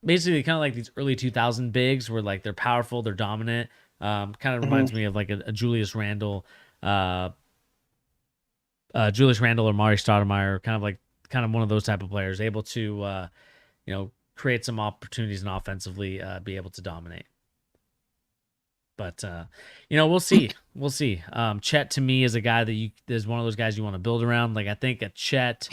basically kind of like these early 2000 bigs where like they're powerful, they're dominant. Kind of reminds me of like a Julius Randle or Mari Stoudemire, kind of one of those type of players, able to create some opportunities and offensively be able to dominate. But we'll see. We'll see. Chet to me is a guy that is one of those guys you want to build around. Like I think a Chet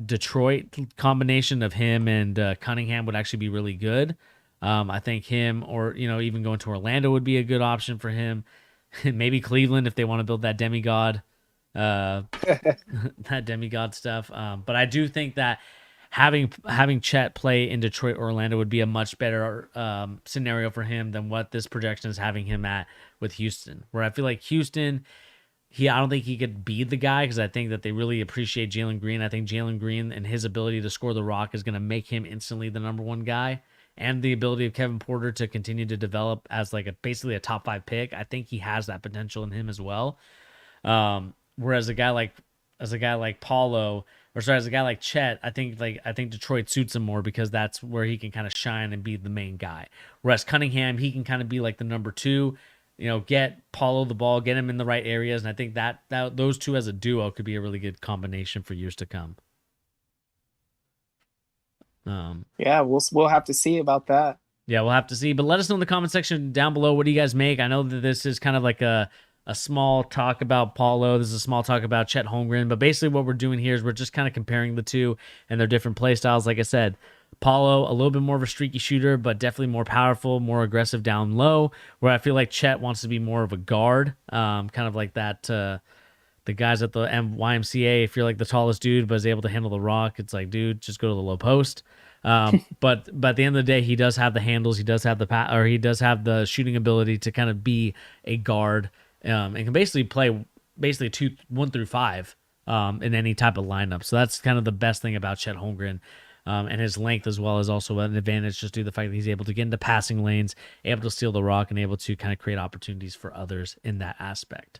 Detroit combination of him and Cunningham would actually be really good. I think him or even going to Orlando would be a good option for him. Maybe Cleveland if they want to build that demigod, that demigod stuff. But I do think that having Chet play in Detroit or Orlando would be a much better scenario for him than what this projection is having him at with Houston, where I feel like Houston, I don't think he could be the guy because I think that they really appreciate Jalen Green. I think Jalen Green and his ability to score the rock is going to make him instantly the number one guy. and the ability of Kevin Porter to continue to develop as like basically a top 5 pick, I think he has that potential in him as well. Whereas a guy like Paolo, or sorry, as a guy like Chet, I think Detroit suits him more because that's where he can kind of shine and be the main guy. Whereas Cunningham, he can kind of be like the number 2, get Paolo the ball, get him in the right areas, and I think that those two as a duo could be a really good combination for years to come. Yeah, we'll have to see about that. Yeah, we'll have to see. But let us know in the comment section down below, what do you guys make? I know that this is kind of like a small talk about Paolo. This is a small talk about Chet Holmgren. But basically what we're doing here is we're just kind of comparing the two and their different play styles. Like I said, Paolo, a little bit more of a streaky shooter, but definitely more powerful, more aggressive down low, where I feel like Chet wants to be more of a guard, kind of like that. The guys at the YMCA, if you're like the tallest dude but is able to handle the rock, it's like, dude, just go to the low post. But at the end of the day, he does have the handles, he does have he does have the shooting ability to kind of be a guard, and can basically play 1 through 5 in any type of lineup. So that's kind of the best thing about Chet Holmgren, and his length as well is also an advantage just due to the fact that he's able to get into passing lanes, able to steal the rock, and able to kind of create opportunities for others in that aspect.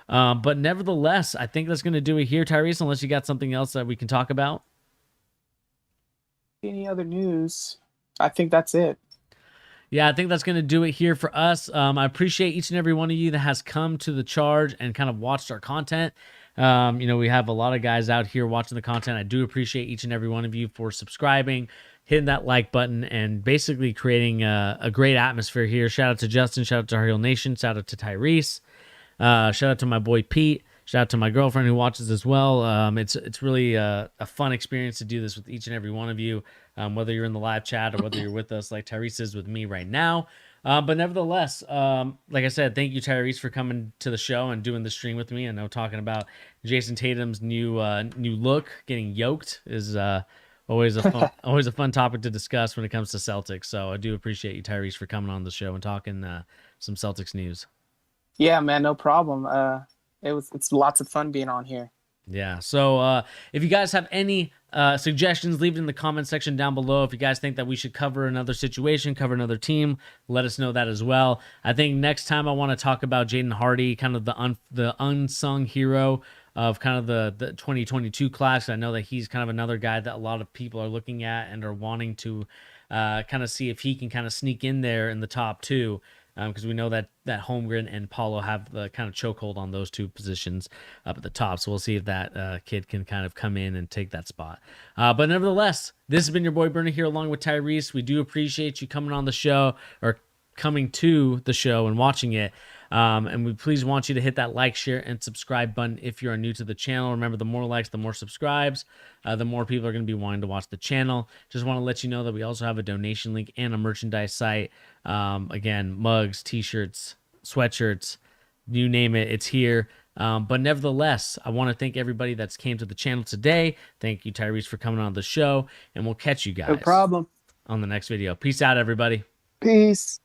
But nevertheless, I think that's going to do it here, Tyrese, unless you got something else that we can talk about. Any other news? I think that's it. Yeah, I think that's going to do it here for us. I appreciate each and every one of you that has come to the charge and kind of watched our content. We have a lot of guys out here watching the content. I do appreciate each and every one of you for subscribing, hitting that like button, and basically creating a great atmosphere here. Shout out to Justin. Shout out to Hurl Nation. Shout out to Tyrese. Shout out to my boy Pete. Shout out to my girlfriend who watches as well. It's really a fun experience to do this with each and every one of you, whether you're in the live chat or whether you're with us like Tyrese is with me right now. But nevertheless, like I said, thank you, Tyrese, for coming to the show and doing the stream with me. I know talking about Jayson Tatum's new look, getting yoked, is always a fun topic to discuss when it comes to Celtics. So I do appreciate you, Tyrese, for coming on the show and talking some Celtics news. Yeah, man, no problem. It's lots of fun being on here. Yeah. So if you guys have any suggestions, leave it in the comment section down below. If you guys think that we should cover another situation, cover another team, let us know that as well. I think next time I want to talk about Jaden Hardy, kind of the unsung hero of kind of the 2022 class. I know that he's kind of another guy that a lot of people are looking at and are wanting to kind of see if he can kind of sneak in there in the top 2. Because we know that Holmgren and Paolo have the kind of chokehold on those 2 positions up at the top. So we'll see if that kid can kind of come in and take that spot. But nevertheless, this has been your boy Bernie here along with Tyrese. We do appreciate you coming on the show, or coming to the show and watching it. And we please want you to hit that like, share, and subscribe button if you are new to the channel. Remember, the more likes, the more subscribes, the more people are going to be wanting to watch the channel. Just want to let you know that we also have a donation link and a merchandise site. Again, mugs, t-shirts, sweatshirts, you name it, it's here. But nevertheless, I want to thank everybody that's came to the channel today. Thank you, Tyrese, for coming on the show, and we'll catch you guys No problem. on the next video. Peace out, everybody. Peace.